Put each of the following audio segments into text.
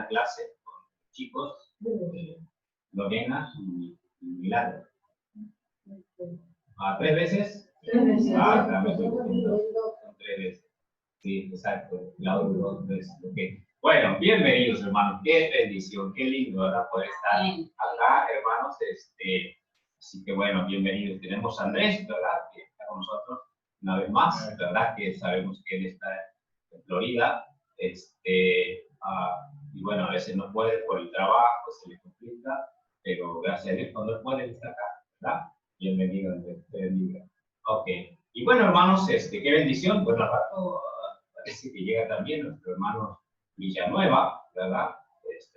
una clase con chicos, Lorena y Milagro. ¿3 veces? 3 veces. Dame estoy cogiendo. Son 3 veces. Sí, exacto. Claudio 2 veces. Okay. Bueno, bienvenidos, hermanos. Qué bendición, qué lindo, ¿verdad? Poder estar acá, hermanos. Así que bueno, bienvenidos. Tenemos a Andrés, ¿verdad? Que está con nosotros una vez más, ¿verdad? Que sabemos que él está en Florida. Y bueno, a veces no puede por el trabajo, se le complica, pero gracias a Dios cuando él puede, él está acá, ¿verdad? Bienvenido, Andrés. Te bendiga. Ok. Y bueno, hermanos, qué bendición. Bueno, al rato parece que llega también nuestro hermano Villanueva, ¿verdad?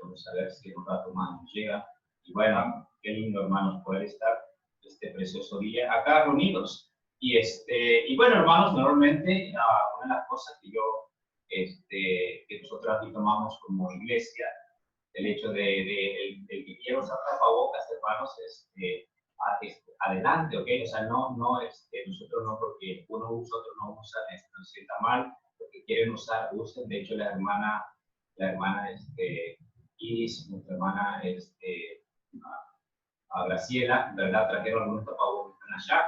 Vamos a ver si en un rato más nos llega. Y bueno, qué lindo, hermanos, poder estar este precioso día acá reunidos. Y bueno, hermanos, normalmente una de las cosas que que nosotros aquí tomamos como iglesia, el hecho de el que quiera usar tapabocas, hermanos, adelante, ¿ok? O sea, nosotros no, porque uno usa, otro no usa, no se sienta mal, lo que quieren usar, usen. De hecho, la hermana Iris, nuestra hermana a Graciela, ¿verdad? Trajeron algunos tapabocas allá.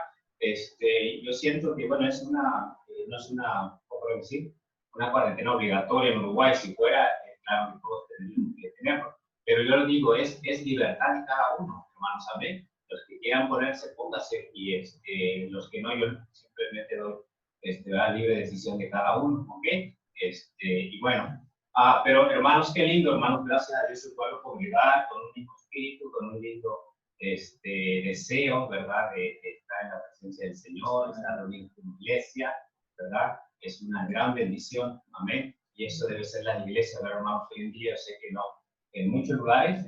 Yo siento que, bueno, no es una, ¿cómo decir? Una cuarentena obligatoria en Uruguay. Si fuera, claro que todos tendríamos que tenerlo. Pero yo lo digo, es libertad de cada uno, hermanos, amén. Los que quieran ponerse, póngase, y los que no, yo simplemente doy la libre decisión de cada uno, ¿ok? Y bueno, pero hermanos, qué lindo, hermanos, gracias a Dios, el pueblo congregar con un mismo espíritu, con un lindo deseo, ¿verdad?, de estar en la presencia del Señor, estar reunidos como iglesia, ¿verdad? Es una gran bendición, amén. Y eso debe ser la iglesia, ¿verdad, hermanos? Hoy en día, sé que no, en muchos lugares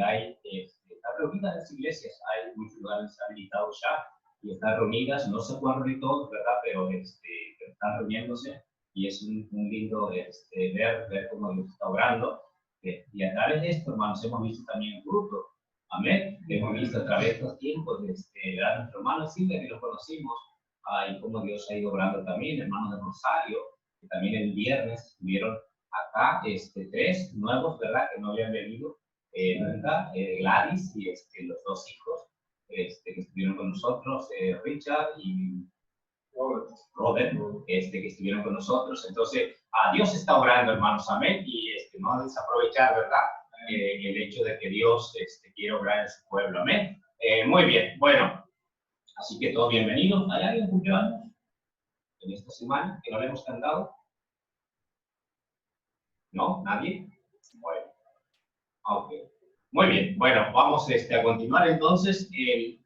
hay, están reunidas las iglesias, hay muchos lugares habilitados ya, y están reunidas, no se pueden reunir todos, ¿verdad? Pero están reuniéndose, y es un lindo ver cómo Dios está obrando. Y a través de esto, hermanos, hemos visto también el fruto. Amén. Hemos visto a través de los tiempos, a nuestro hermano Silvia, que lo conocimos, y cómo Dios ha ido obrando también, hermanos de Rosario, que también el viernes estuvieron acá, 3 nuevos, ¿verdad?, que no habían venido nunca, Gladys y los 2 hijos que estuvieron con nosotros, Richard y Robert, que estuvieron con nosotros. Entonces, Dios está obrando, hermanos, amén, y no desaprovechar, ¿verdad?, el hecho de que Dios quiere obrar en su pueblo, amén. Muy bien, bueno, así que todos bienvenidos. ¿Hay alguien cumpleaños en esta semana que no le hemos cantado? ¿No? ¿Nadie? Bueno, ok. Muy bien, bueno, vamos a continuar entonces. El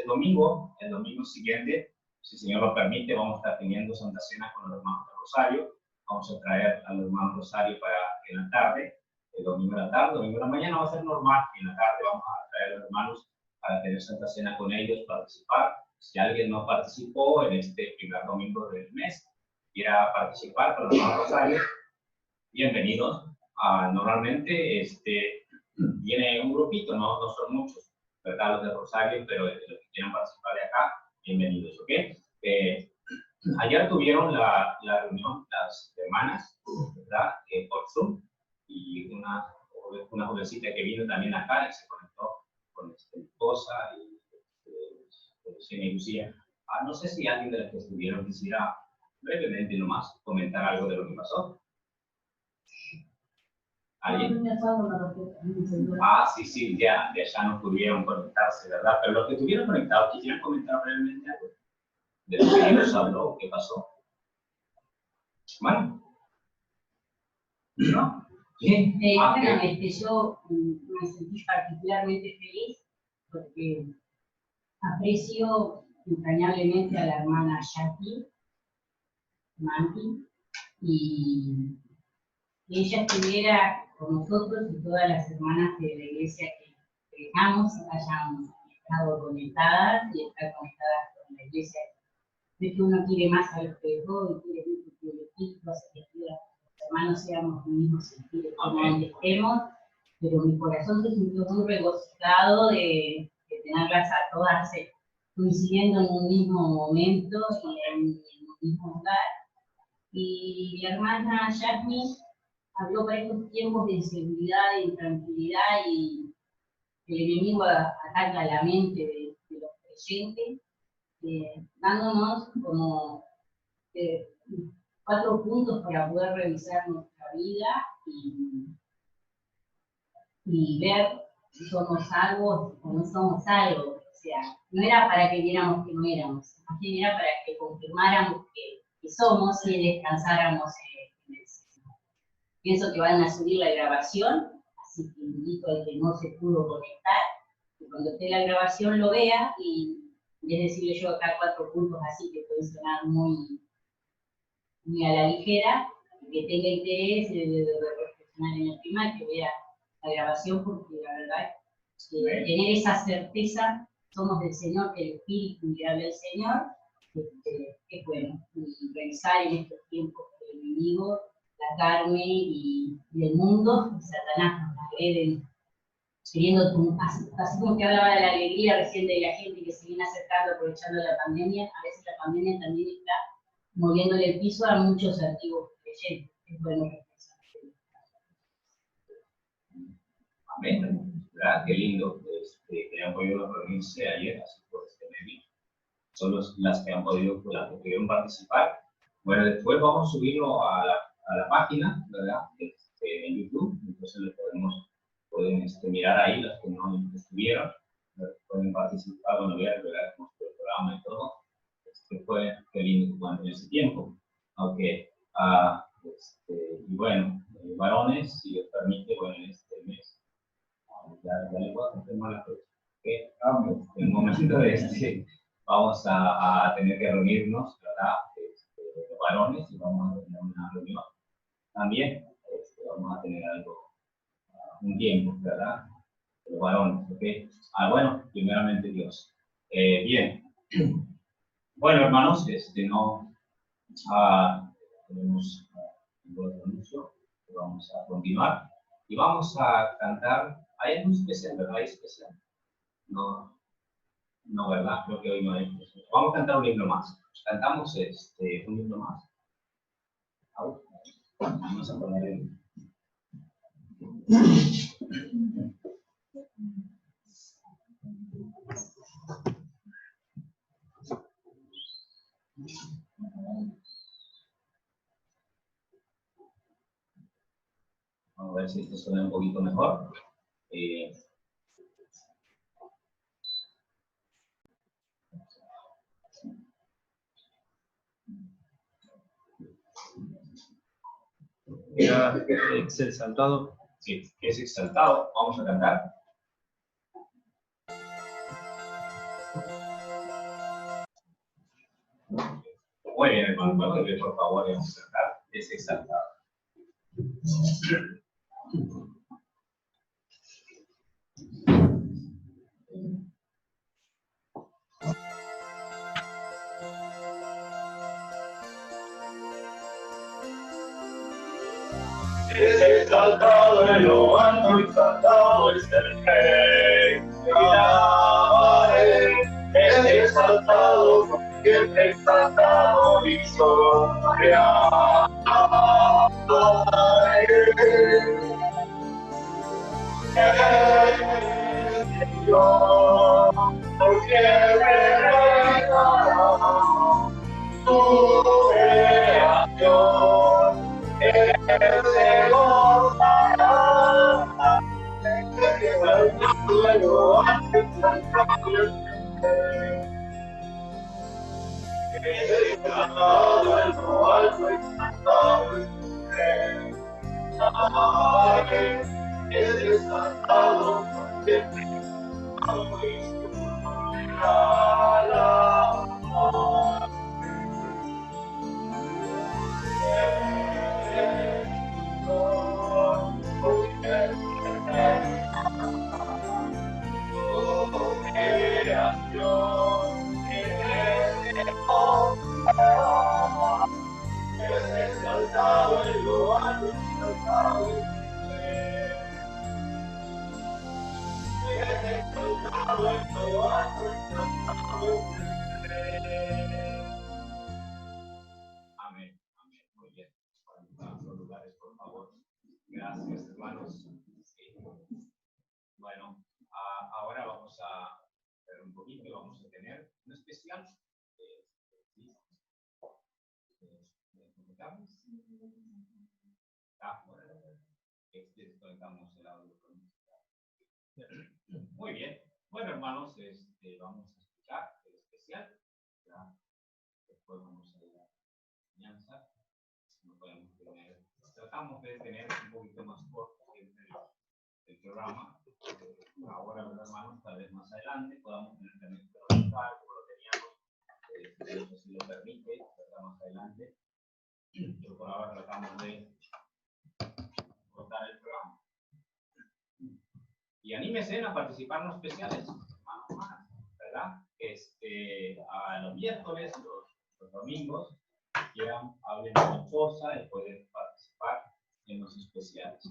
domingo siguiente, si el Señor lo permite, vamos a estar teniendo Santa Cena con los hermanos de Rosario. Vamos a traer a los hermanos Rosario para en la tarde, el domingo en la tarde, domingo en la mañana va a ser normal, y en la tarde vamos a traer a los hermanos para tener Santa Cena con ellos, participar. Si alguien no participó en este primer domingo del mes, quiera participar con los hermanos Rosario, bienvenidos. Normalmente viene un grupito, no son muchos, ¿verdad?, los de Rosario, pero los que quieran participar de acá, bienvenidos, ¿ok? Ayer tuvieron la reunión las hermanas, ¿verdad?, por Zoom, y una jovencita que vino también acá y se conectó con mi esposa y Lucía. No sé si alguien de los que estuvieron quisiera brevemente nomás comentar algo de lo que pasó. ¿Alguien? Sí, ya no pudieron conectarse, ¿verdad? Pero los que estuvieron conectados, ¿quisieran comentar brevemente algo de lo que Dios habló? ¿Qué pasó? ¿Bueno? ¿No? Bien. Bueno, yo me sentí particularmente feliz porque aprecio entrañablemente a la hermana Jackie Manti, y que ella estuviera con nosotros y todas las hermanas de la iglesia que dejamos hayan estado conectadas y estar conectadas con la iglesia. Es que uno quiere más a los que dejó y quiere que los hijos y los hermanos seamos un mismo sentido, como donde estemos, pero mi corazón se sintió muy regocijado de tenerlas a todas coincidiendo en un mismo momento y en un mismo lugar. Y mi hermana Yasmin habló para estos tiempos de inseguridad, de intranquilidad y el enemigo ataca la mente de los creyentes, dándonos como 4 puntos para poder revisar nuestra vida y ver si somos salvos o no somos salvos. O sea, no era para que viéramos que no éramos, más bien era para que confirmáramos que somos y descansáramos en el Señor. Pienso que van a subir la grabación, así que invito al que no se pudo conectar, que cuando esté la grabación lo vea y en vez de decirle yo acá 4 puntos así que pueden sonar muy a la ligera, que tenga interés de reflexionar en el tema, que vea la grabación, porque la verdad tener esa certeza, somos del Señor, que el Espíritu le habla al Señor, es bueno. Y pensar en estos tiempos que el enemigo, la carne y el mundo, y Satanás nos agreden, queriendo, así como que hablaba de la alegría recién de la gente que se viene acercando aprovechando la pandemia, a veces la pandemia también está moviéndole el piso a muchos antiguos creyentes. Es bueno. Amén. ¿Verdad? Qué lindo que han podido reunirse ayer, así por este medio. Son las que han podido, las que pudieron participar. Bueno, después vamos a subirlo a la página, ¿verdad? En YouTube, entonces pueden mirar ahí, las que no estuvieron, pueden participar, bueno, ver nuestro programa y todo. Fue qué lindo que en ese tiempo. Aunque, y bueno, varones, si os permite, bueno, en este mes, ya le puedo confirmar la fecha. Que en el momento vamos a tener que reunirnos, ¿verdad? Los varones, y vamos a tener una reunión. También vamos a tener un tiempo, ¿verdad? Los varones, ¿ok? Bueno, primeramente Dios. Bien. Bueno, hermanos, no tenemos ningún anuncio, vamos a continuar y vamos a cantar. ¿Hay algo especial, verdad? ¿Hay especial? No, no, ¿verdad? Creo que hoy no hay especial. Vamos a cantar un himno más. Cantamos un himno más. Vamos a poner el... Vamos a ver si esto suena un poquito mejor. Es exaltado. Sí, es exaltado. Vamos a cantar. Muy bien, hermano. Por favor, vamos a cantar. Es exaltado. Es exaltado en lo alto, exaltado es el Rey. Es exaltado, siempre exaltado y soberano. Dios, por siempre reinará. Tu creación se gozará. Exaltado en lo alto, exaltado en lo alto, exaltado es exaltado por siempre. Es exaltado en lo alto, exaltado Amén. Amén. Muy bien. Para los lugares, por favor. especial. ¿Sí? ¿Desconectamos? Bueno, desconectamos el audio. Muy bien. Bueno, hermanos, vamos a escuchar el especial. ¿Ya? Después vamos a ir a la enseñanza. No podemos tener, tratamos de tener un poquito más corto el programa. Ahora, hermanos, tal vez más adelante podamos tener también como lo teníamos, si lo permite, más adelante. Pero por ahora tratamos de cortar el programa. Y anímese a participar en los especiales, hermanos, ¿verdad? A los miércoles, los domingos, quieran, hablen con su esposa y pueden participar en los especiales.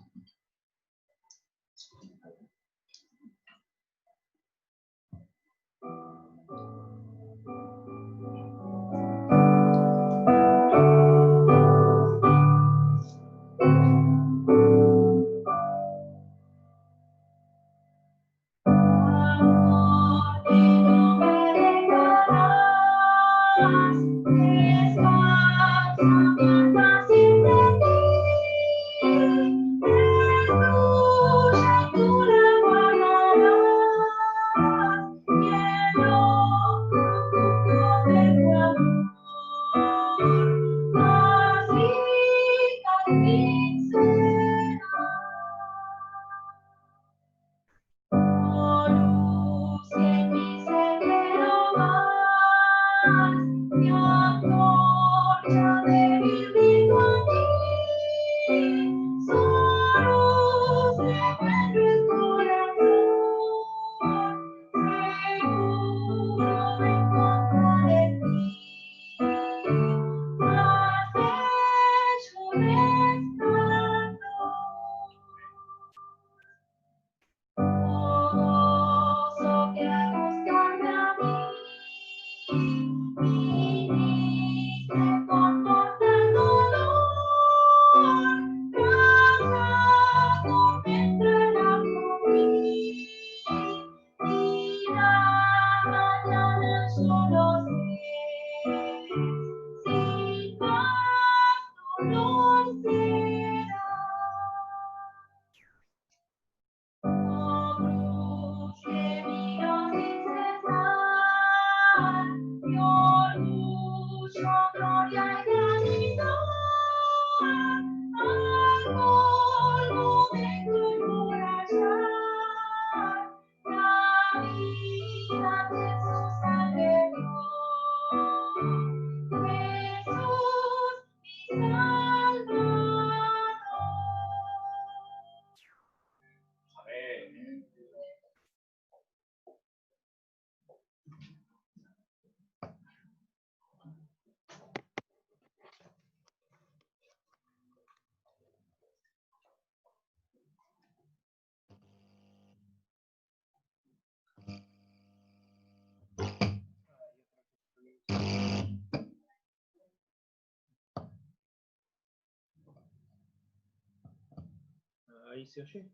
Ahí se oye.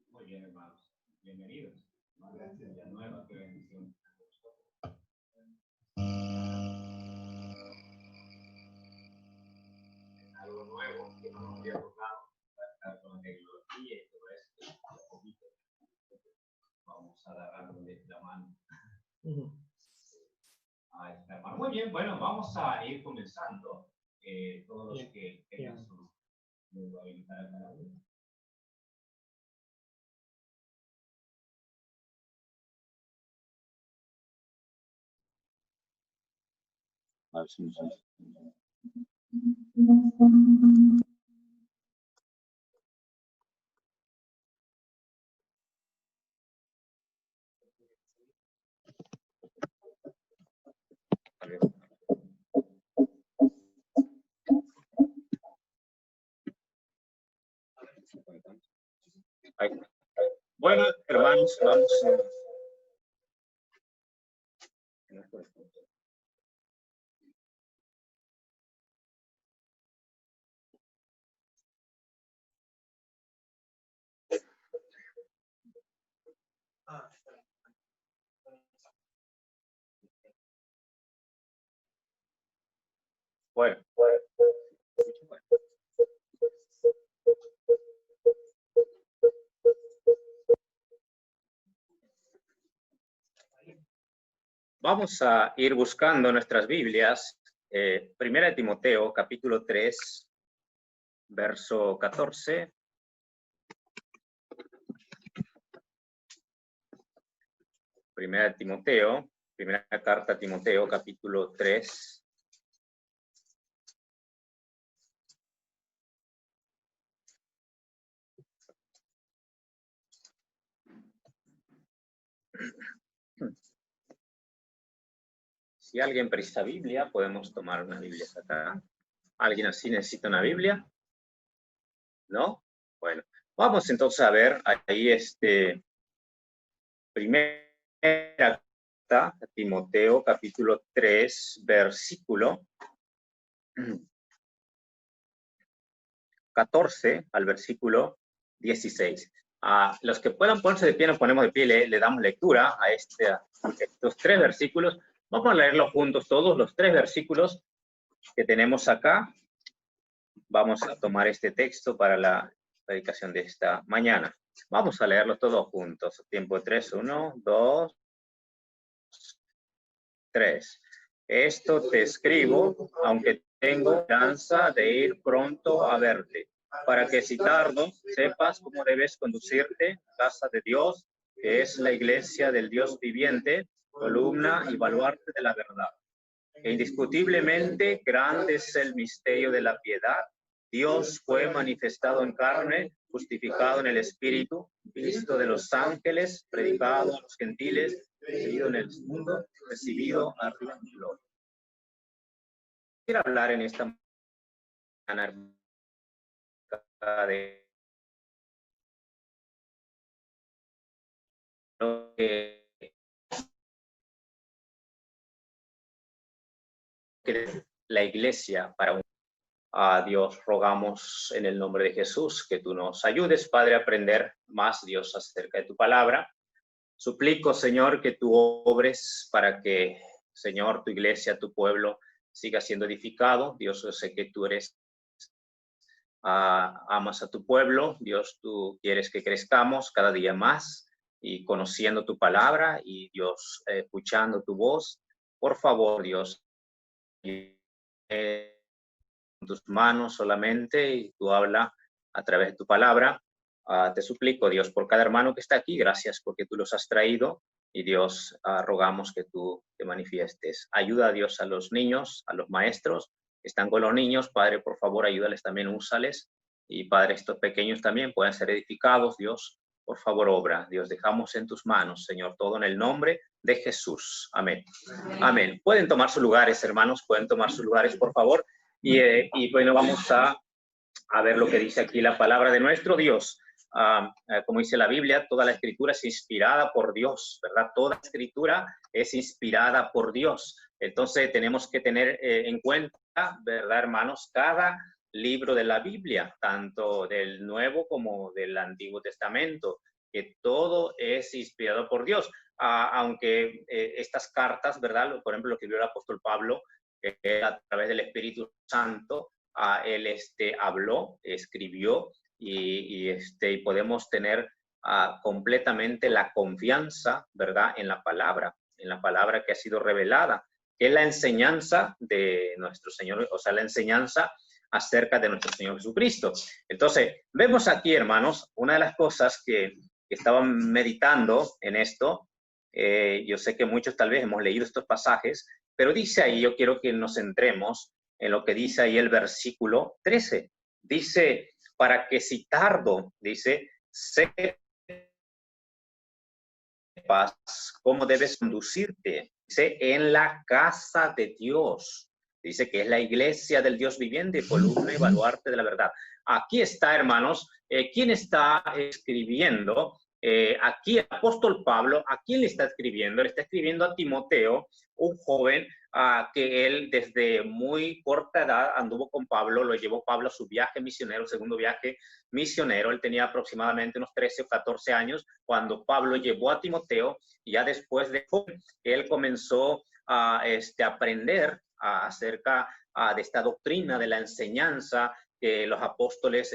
Muy bien, hermanos. Bienvenidos. Gracias. Ya nueva, qué bendición. Algo nuevo que no nos había tocado. Estar con la tecnología y todo esto. Un poquito. Vamos a agarrarle la mano. Ahí está, hermano. Muy bien, bueno, vamos a ir comenzando. Todos los que tengan su habilitar a cada uno. Bueno, hermanos, vamos a... Bueno. Vamos a ir buscando nuestras Biblias. Primera de Timoteo, capítulo 3, verso 14. Primera de Timoteo, primera carta a Timoteo, capítulo 3. Si alguien precisa Biblia, podemos tomar una Biblia acá. ¿Alguien así necesita una Biblia? ¿No? Bueno, vamos entonces a ver ahí primera carta a Timoteo, capítulo 3, versículo 14 al versículo 16. A los que puedan ponerse de pie, nos ponemos de pie, le damos lectura a estos 3 versículos. Vamos a leerlos juntos todos, los 3 versículos que tenemos acá. Vamos a tomar este texto para la predicación de esta mañana. Vamos a leerlos todos juntos. Tiempo 3, 1, 2, 3. Esto te escribo, aunque tengo esperanza de ir pronto a verte, para que si tardo, sepas cómo debes conducirte a casa de Dios, que es la iglesia del Dios viviente, columna y baluarte de la verdad. E indiscutiblemente grande es el misterio de la piedad. Dios fue manifestado en carne, justificado en el Espíritu, visto de los ángeles, predicado a los gentiles, recibido en el mundo, recibido arriba en gloria. Quiero hablar en esta mañana de lo que la iglesia para a Dios rogamos en el nombre de Jesús que tú nos ayudes, Padre, a aprender más, Dios, acerca de tu palabra. Suplico, Señor, que tú obres para que, Señor, tu iglesia, tu pueblo, siga siendo edificado. Dios, yo sé que tú amas a tu pueblo. Dios, tú quieres que crezcamos cada día más y conociendo tu palabra y, Dios, escuchando tu voz. Por favor, Dios, tus manos solamente y tú habla a través de tu palabra. Te suplico, Dios, por cada hermano que está aquí, gracias porque tú los has traído y Dios, rogamos que tú te manifiestes. Ayuda a Dios a los niños, a los maestros que están con los niños. Padre, por favor, ayúdales también, úsales. Y Padre, estos pequeños también puedan ser edificados. Dios, por favor, obra. Dios, dejamos en tus manos, Señor, todo en el nombre de Jesús. Amén. Amén. Pueden tomar sus lugares, hermanos, pueden tomar sus lugares, por favor. Y bueno, vamos a ver lo que dice aquí la palabra de nuestro Dios. Como dice la Biblia, toda la escritura es inspirada por Dios, ¿verdad? Toda escritura es inspirada por Dios. Entonces tenemos que tener en cuenta, ¿verdad, hermanos? Cada libro de la Biblia, tanto del Nuevo como del Antiguo Testamento, que todo es inspirado por Dios. Aunque estas cartas, ¿verdad? Por ejemplo, lo que vio el apóstol Pablo, a través del Espíritu Santo, él habló, escribió, y podemos tener completamente la confianza, ¿verdad?, en la palabra que ha sido revelada, que es la enseñanza de nuestro Señor, o sea, la enseñanza acerca de nuestro Señor Jesucristo. Entonces, vemos aquí, hermanos, una de las cosas que estaban meditando en esto. Yo sé que muchos tal vez hemos leído estos pasajes, pero dice ahí, yo quiero que nos centremos en lo que dice ahí el versículo 13. Dice, para que si tardo, dice, sepas cómo debes conducirte. Dice, en la casa de Dios. Dice que es la iglesia del Dios viviente, columna y baluarte de la verdad. Aquí está, hermanos, ¿quién está escribiendo? Aquí el apóstol Pablo, ¿a quién le está escribiendo? Le está escribiendo a Timoteo, un joven que él desde muy corta edad anduvo con Pablo, lo llevó Pablo a su viaje misionero, segundo viaje misionero. Él tenía aproximadamente unos 13 o 14 años cuando Pablo llevó a Timoteo, y ya después de joven, él comenzó a aprender acerca de esta doctrina, de la enseñanza que los apóstoles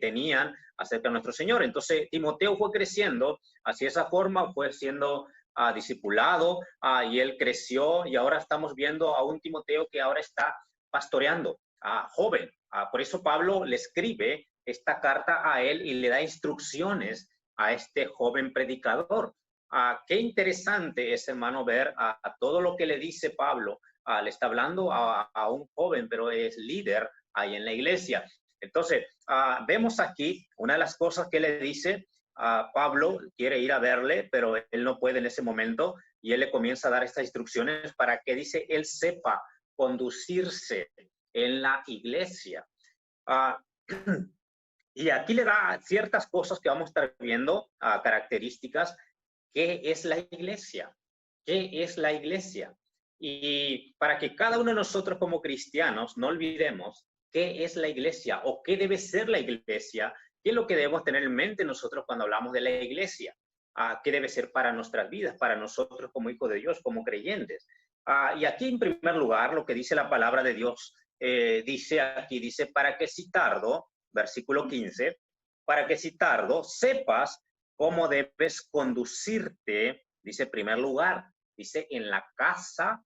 tenían acerca de nuestro Señor. Entonces, Timoteo fue creciendo, así de esa forma fue siendo discipulado, y él creció, y ahora estamos viendo a un Timoteo que ahora está pastoreando, joven. Por eso Pablo le escribe esta carta a él y le da instrucciones a este joven predicador. Qué interesante es, hermano, ver a todo lo que le dice Pablo. Le está hablando a un joven, pero es líder ahí en la iglesia. Entonces, vemos aquí una de las cosas que le dice a Pablo. Quiere ir a verle, pero él no puede en ese momento, y él le comienza a dar estas instrucciones para que, dice, él sepa conducirse en la iglesia. Y aquí le da ciertas cosas que vamos a estar viendo, características. ¿Qué es la iglesia? ¿Qué es la iglesia? Y para que cada uno de nosotros como cristianos no olvidemos qué es la iglesia o qué debe ser la iglesia, qué es lo que debemos tener en mente nosotros cuando hablamos de la iglesia, qué debe ser para nuestras vidas, para nosotros como hijos de Dios, como creyentes. Y aquí en primer lugar lo que dice la palabra de Dios, dice, para que si tardo, versículo 15, para que si tardo sepas cómo debes conducirte, dice en primer lugar, dice en la casa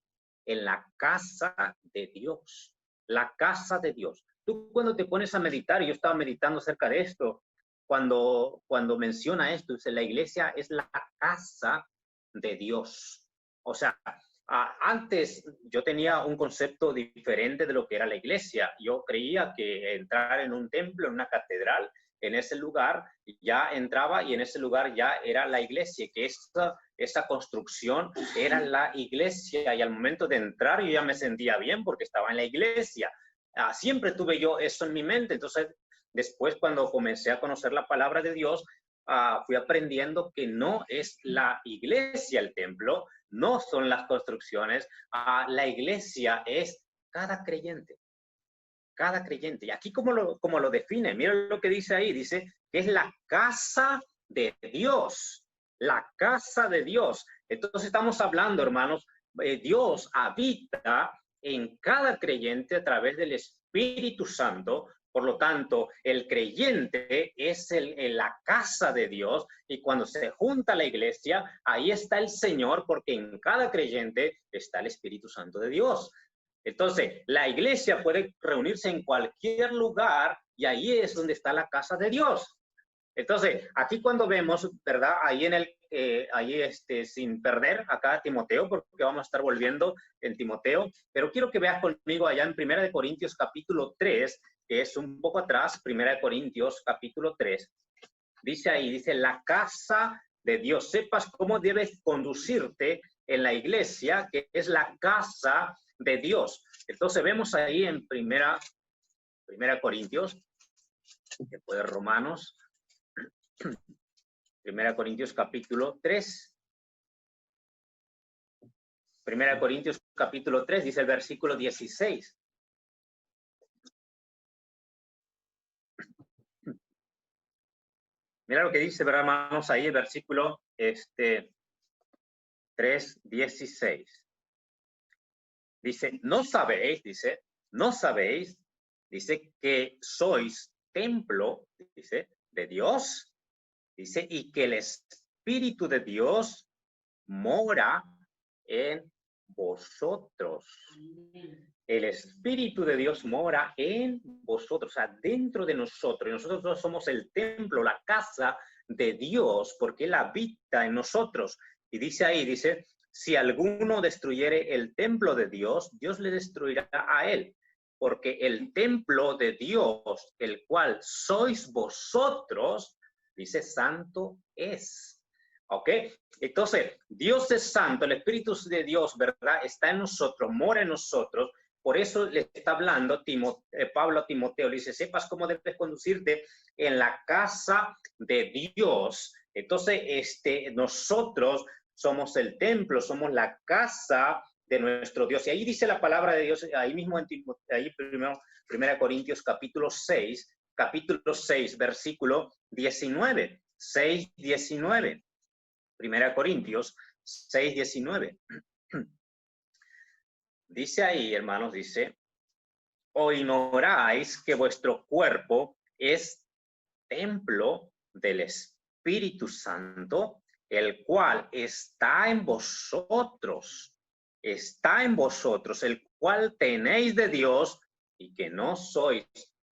de Dios, la casa de Dios. Tú cuando te pones a meditar, y yo estaba meditando acerca de esto, cuando menciona esto, dice la iglesia es la casa de Dios. O sea, antes yo tenía un concepto diferente de lo que era la iglesia. Yo creía que entrar en un templo, en una catedral, en ese lugar ya entraba, y en ese lugar ya era la iglesia, que esa construcción era la iglesia, y al momento de entrar yo ya me sentía bien porque estaba en la iglesia. Siempre tuve yo eso en mi mente. Entonces, después cuando comencé a conocer la palabra de Dios, fui aprendiendo que no es la iglesia el templo, no son las construcciones, la iglesia es cada creyente. Cada creyente. Y aquí como lo define, miren lo que dice ahí, dice que es la casa de Dios, la casa de Dios. Entonces estamos hablando, hermanos, Dios habita en cada creyente a través del Espíritu Santo. Por lo tanto, el creyente es la casa de Dios, y cuando se junta la iglesia, ahí está el Señor, porque en cada creyente está el Espíritu Santo de Dios. Entonces, la iglesia puede reunirse en cualquier lugar, y ahí es donde está la casa de Dios. Entonces, aquí cuando vemos, ¿verdad? Ahí sin perder acá Timoteo, porque vamos a estar volviendo en Timoteo, pero quiero que veas conmigo allá en 1 Corintios capítulo 3, que es un poco atrás, 1 Corintios capítulo 3. Dice ahí, dice, la casa de Dios. Sepas cómo debes conducirte en la iglesia, que es la casa de Dios. Entonces vemos ahí en primera Corintios, después de Romanos, 1 Corintios capítulo 3. 1 Corintios capítulo 3 dice el versículo 16. Mira lo que dice, ¿verdad, hermanos? Ahí el versículo 3:16. Dice, no sabéis que sois templo, dice, de Dios, dice, y que el Espíritu de Dios mora en vosotros. El Espíritu de Dios mora en vosotros, o sea, dentro de nosotros. Y nosotros somos el templo, la casa de Dios, porque Él habita en nosotros. Y dice ahí, dice, si alguno destruyere el templo de Dios, Dios le destruirá a él, porque el templo de Dios, el cual sois vosotros, dice, santo es. ¿Ok? Entonces, Dios es santo, el Espíritu de Dios, ¿verdad? Está en nosotros, mora en nosotros. Por eso le está hablando Pablo a Timoteo, le dice, sepas cómo debes conducirte en la casa de Dios. Entonces, nosotros somos el templo, somos la casa de nuestro Dios. Y ahí dice la palabra de Dios, ahí mismo, ahí primero, 1 Corintios capítulo 6, versículo 19. 6, 19. 1 Corintios 6, 19. Dice ahí, hermanos, dice, ¿o ignoráis que vuestro cuerpo es templo del Espíritu Santo, el cual está en vosotros, el cual tenéis de Dios y que no sois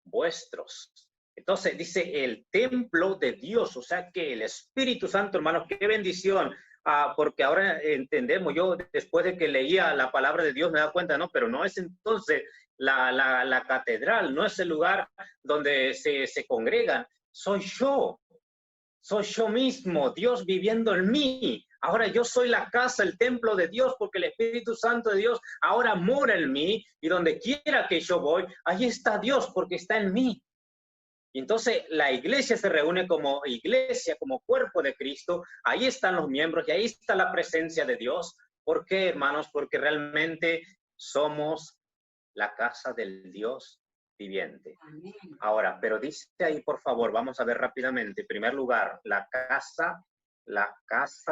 vuestros? Entonces dice el templo de Dios, o sea que el Espíritu Santo, hermanos, qué bendición. Porque ahora entendemos, yo después de que leía la palabra de Dios me da cuenta, no, pero no es entonces la catedral, no es el lugar donde se congregan, soy yo mismo, Dios viviendo en mí. Ahora yo soy la casa, el templo de Dios, porque el Espíritu Santo de Dios ahora mora en mí, y donde quiera que yo voy, ahí está Dios, porque está en mí. Y entonces la iglesia se reúne como iglesia, como cuerpo de Cristo. Ahí están los miembros y ahí está la presencia de Dios. ¿Por qué, hermanos? Porque realmente somos la casa del Dios viviente. Ahora, pero dice ahí, por favor, vamos a ver rápidamente. En primer lugar, la casa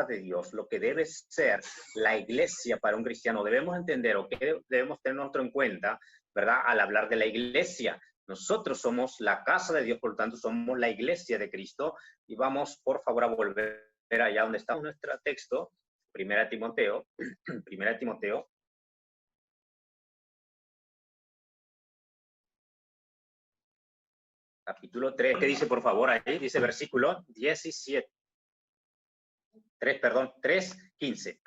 de Dios, lo que debe ser la iglesia para un cristiano. Debemos entender, o que debemos tener en cuenta, ¿verdad? Al hablar de la iglesia. Nosotros somos la casa de Dios, por lo tanto, somos la iglesia de Cristo. Y vamos, por favor, a volver allá donde está nuestro texto, 1 Timoteo, 1 Timoteo. Capítulo 3, ¿qué dice, por favor? Ahí dice versículo 17. 3:15.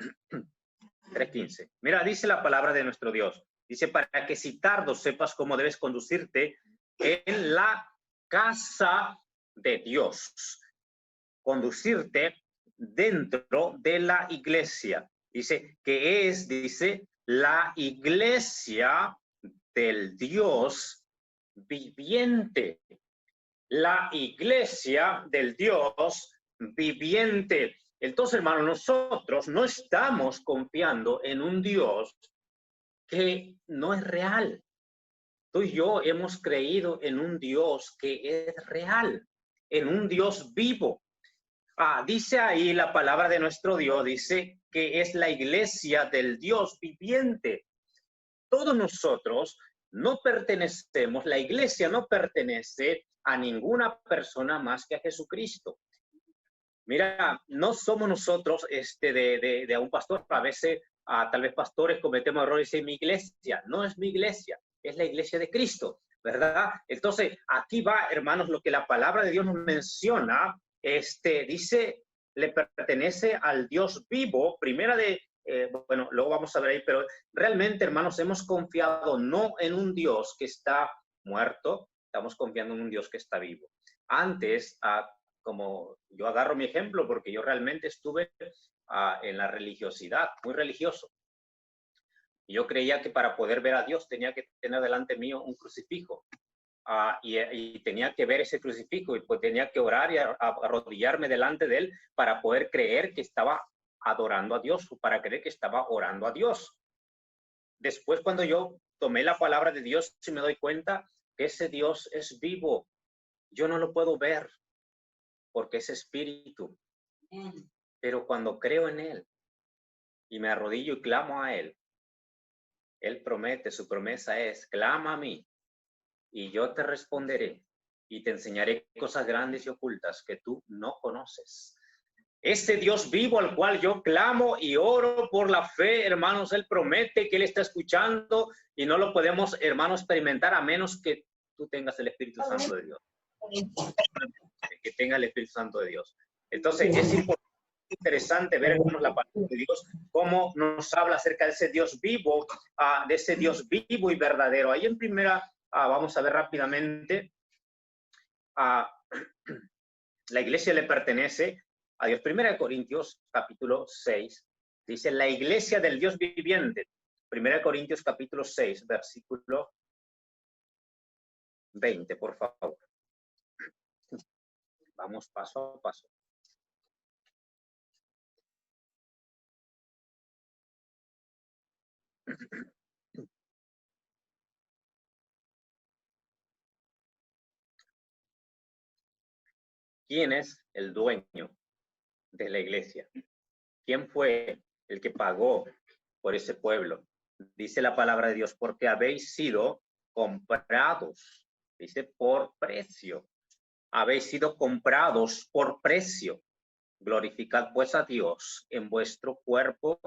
3:15. Mira, dice la palabra de nuestro Dios. Dice, para que si tardo sepas cómo debes conducirte en la casa de Dios. Conducirte dentro de la iglesia. Dice, que es, dice, la iglesia del Dios viviente. La iglesia del Dios viviente. Entonces, hermano, nosotros no estamos confiando en un Dios que no es real. Tú y yo hemos creído en un Dios que es real, en un Dios vivo. Dice ahí la palabra de nuestro Dios, dice que es la iglesia del Dios viviente. Todos nosotros no pertenecemos, la iglesia no pertenece a ninguna persona más que a Jesucristo. Mira, no somos nosotros de un pastor. A veces, tal vez pastores cometemos errores en mi iglesia. No es mi iglesia, es la iglesia de Cristo, ¿verdad? Entonces, aquí va, hermanos, lo que la palabra de Dios nos menciona. Dice, le pertenece al Dios vivo. Bueno, luego vamos a ver ahí, pero realmente, hermanos, hemos confiado no en un Dios que está muerto, estamos confiando en un Dios que está vivo. Antes, como yo agarro mi ejemplo, porque yo realmente estuve en la religiosidad, muy religioso. Yo creía que para poder ver a Dios tenía que tener delante mío un crucifijo. Y tenía que ver ese crucifijo, y pues tenía que orar y arrodillarme delante de él para poder creer que estaba adorando a Dios, o para creer que estaba orando a Dios. Después, cuando yo tomé la palabra de Dios, me doy cuenta que ese Dios es vivo. Yo no lo puedo ver porque es espíritu. Pero cuando creo en él y me arrodillo y clamo a él promete, su promesa es, clama a mí y yo te responderé y te enseñaré cosas grandes y ocultas que tú no conoces. Este Dios vivo al cual yo clamo y oro por la fe, hermanos, él promete que él está escuchando, y no lo podemos, hermanos, experimentar a menos que tú tengas el Espíritu Santo de Dios. Que tenga el Espíritu Santo de Dios. Entonces, es interesante ver, hermanos, la palabra de Dios, cómo nos habla acerca de ese Dios vivo, y verdadero. Ahí en primera, vamos a ver rápidamente, la iglesia le pertenece a Dios. 1 Corintios capítulo 6 dice, la iglesia del Dios viviente. 1 Corintios capítulo 6, versículo 20, por favor. Vamos paso a paso. ¿Quién es el dueño de la iglesia? ¿Quién fue el que pagó por ese pueblo? Dice la palabra de Dios, porque habéis sido comprados, dice, por precio. Habéis sido comprados por precio. Glorificad pues a Dios en vuestro cuerpo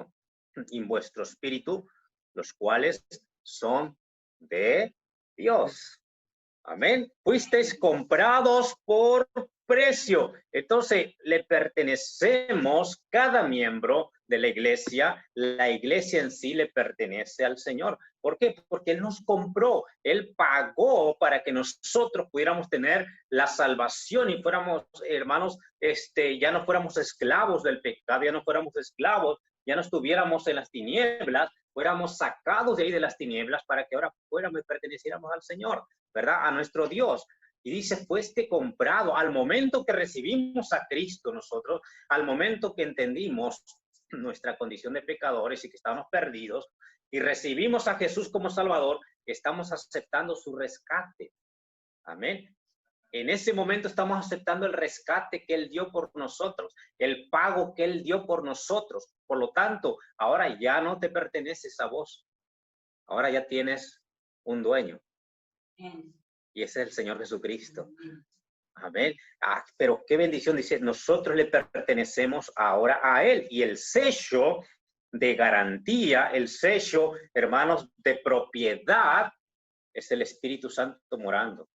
y en vuestro espíritu, los cuales son de Dios. Amén. Fuisteis comprados por precio. Entonces, le pertenecemos cada miembro de la iglesia en sí le pertenece al Señor. ¿Por qué? Porque Él nos compró, Él pagó para que nosotros pudiéramos tener la salvación y fuéramos, hermanos, ya no fuéramos esclavos del pecado, ya no fuéramos esclavos, ya no estuviéramos en las tinieblas, fuéramos sacados de ahí de las tinieblas para que ahora fuéramos y perteneciéramos al Señor, ¿verdad? A nuestro Dios. Y dice, fuiste comprado al momento que recibimos a Cristo nosotros, al momento que entendimos nuestra condición de pecadores y que estábamos perdidos y recibimos a Jesús como Salvador, estamos aceptando su rescate. Amén. En ese momento estamos aceptando el rescate que Él dio por nosotros, el pago que Él dio por nosotros. Por lo tanto, ahora ya no te perteneces a vos. Ahora ya tienes un dueño. Y ese es el Señor Jesucristo. Amén. Pero qué bendición, dice, nosotros le pertenecemos ahora a Él. Y el sello de garantía, el sello, hermanos, de propiedad, es el Espíritu Santo morando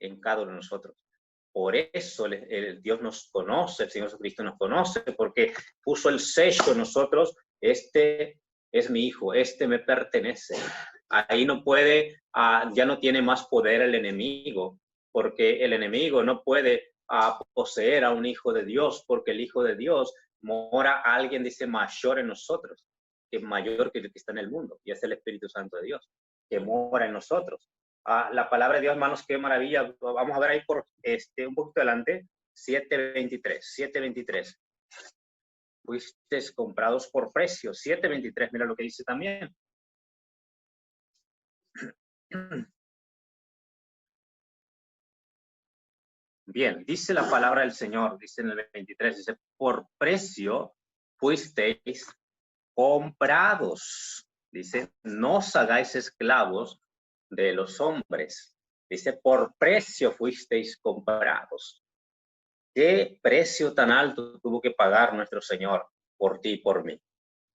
en cada uno de nosotros. Por eso Dios nos conoce, el Señor Jesucristo nos conoce, porque puso el sello en nosotros, este es mi hijo, este me pertenece. Ahí no puede, ya no tiene más poder el enemigo, porque el enemigo no puede poseer a un hijo de Dios, porque el Hijo de Dios mora alguien, dice, mayor en nosotros, que es mayor que el que está en el mundo, y es el Espíritu Santo de Dios, que mora en nosotros. La palabra de Dios, hermanos, qué maravilla. Vamos a ver ahí por un poquito adelante, 7:23. Fuisteis comprados por precio, 7:23, mira lo que dice también. Bien, dice la palabra del Señor, dice en el 23, dice, por precio fuisteis comprados. Dice, no os hagáis esclavos de los hombres. Dice, por precio fuisteis comprados. ¿Qué precio tan alto tuvo que pagar nuestro Señor por ti y por mí?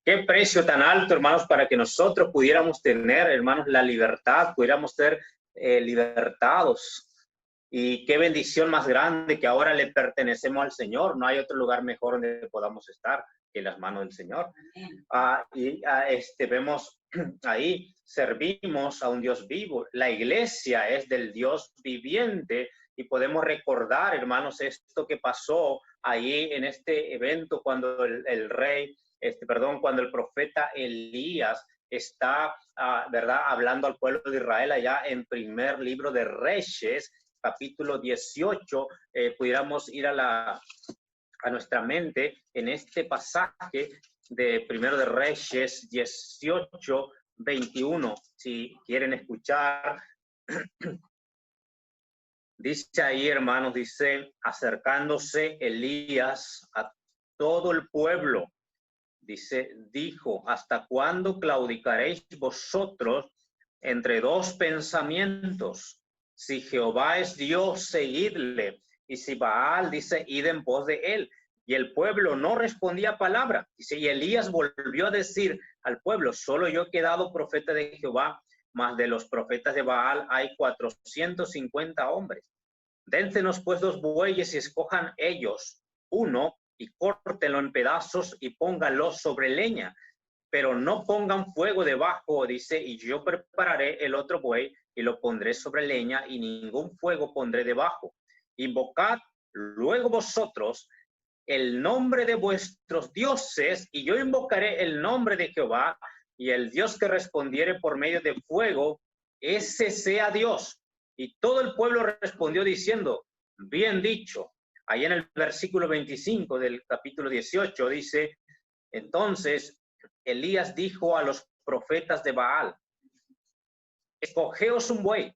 ¿Qué precio tan alto, hermanos, para que nosotros pudiéramos tener, hermanos, la libertad, pudiéramos ser libertados? Y qué bendición más grande que ahora le pertenecemos al Señor. No hay otro lugar mejor donde podamos estar que en las manos del Señor. Vemos ahí, servimos a un Dios vivo. La iglesia es del Dios viviente y podemos recordar, hermanos, esto que pasó ahí en este evento cuando cuando el profeta Elías está, ¿verdad?, hablando al pueblo de Israel allá en primer libro de Reyes, capítulo 18, pudiéramos ir a nuestra mente en este pasaje de primero de Reyes 18, 21, si quieren escuchar. Dice ahí, hermanos, dice, acercándose Elías a todo el pueblo, dijo, ¿hasta cuándo claudicaréis vosotros entre dos pensamientos? Si Jehová es Dios, seguidle, y si Baal, dice, id en pos de él. Y el pueblo no respondía palabra. Dice, y Elías volvió a decir al pueblo, solo yo he quedado profeta de Jehová, mas de los profetas de Baal hay 450 hombres. Dénsenos pues 2 bueyes y escojan ellos uno y córtenlo en pedazos y pónganlo sobre leña, pero no pongan fuego debajo, dice, y yo prepararé el otro buey y lo pondré sobre leña y ningún fuego pondré debajo. Invocad luego vosotros el nombre de vuestros dioses y yo invocaré el nombre de Jehová, y el Dios que respondiere por medio de fuego, ese sea Dios. Y todo el pueblo respondió diciendo, bien dicho. Ahí en el versículo 25 del capítulo 18 dice, entonces Elías dijo a los profetas de Baal. Escogeos un buey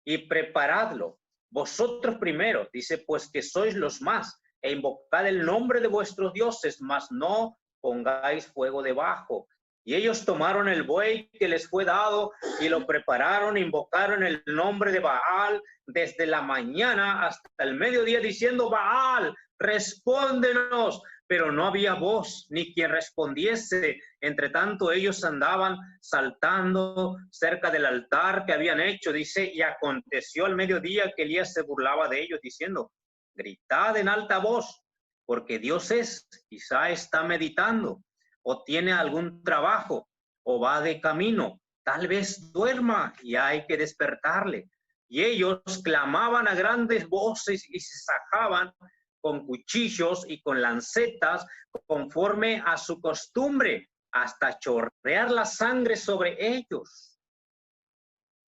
y preparadlo, vosotros primero, dice, pues que sois los más, e invocad el nombre de vuestros dioses, mas no pongáis fuego debajo. Y ellos tomaron el buey que les fue dado y lo prepararon, invocaron el nombre de Baal desde la mañana hasta el mediodía, diciendo, Baal, respóndenos. Pero no había voz ni quien respondiese. Entre tanto ellos andaban saltando cerca del altar que habían hecho. Dice, y aconteció al mediodía que Elías se burlaba de ellos, diciendo, gritad en alta voz, porque Dios es, quizá está meditando, o tiene algún trabajo, o va de camino, tal vez duerma y hay que despertarle. Y ellos clamaban a grandes voces y se sajaban con cuchillos y con lancetas, conforme a su costumbre, hasta chorrear la sangre sobre ellos.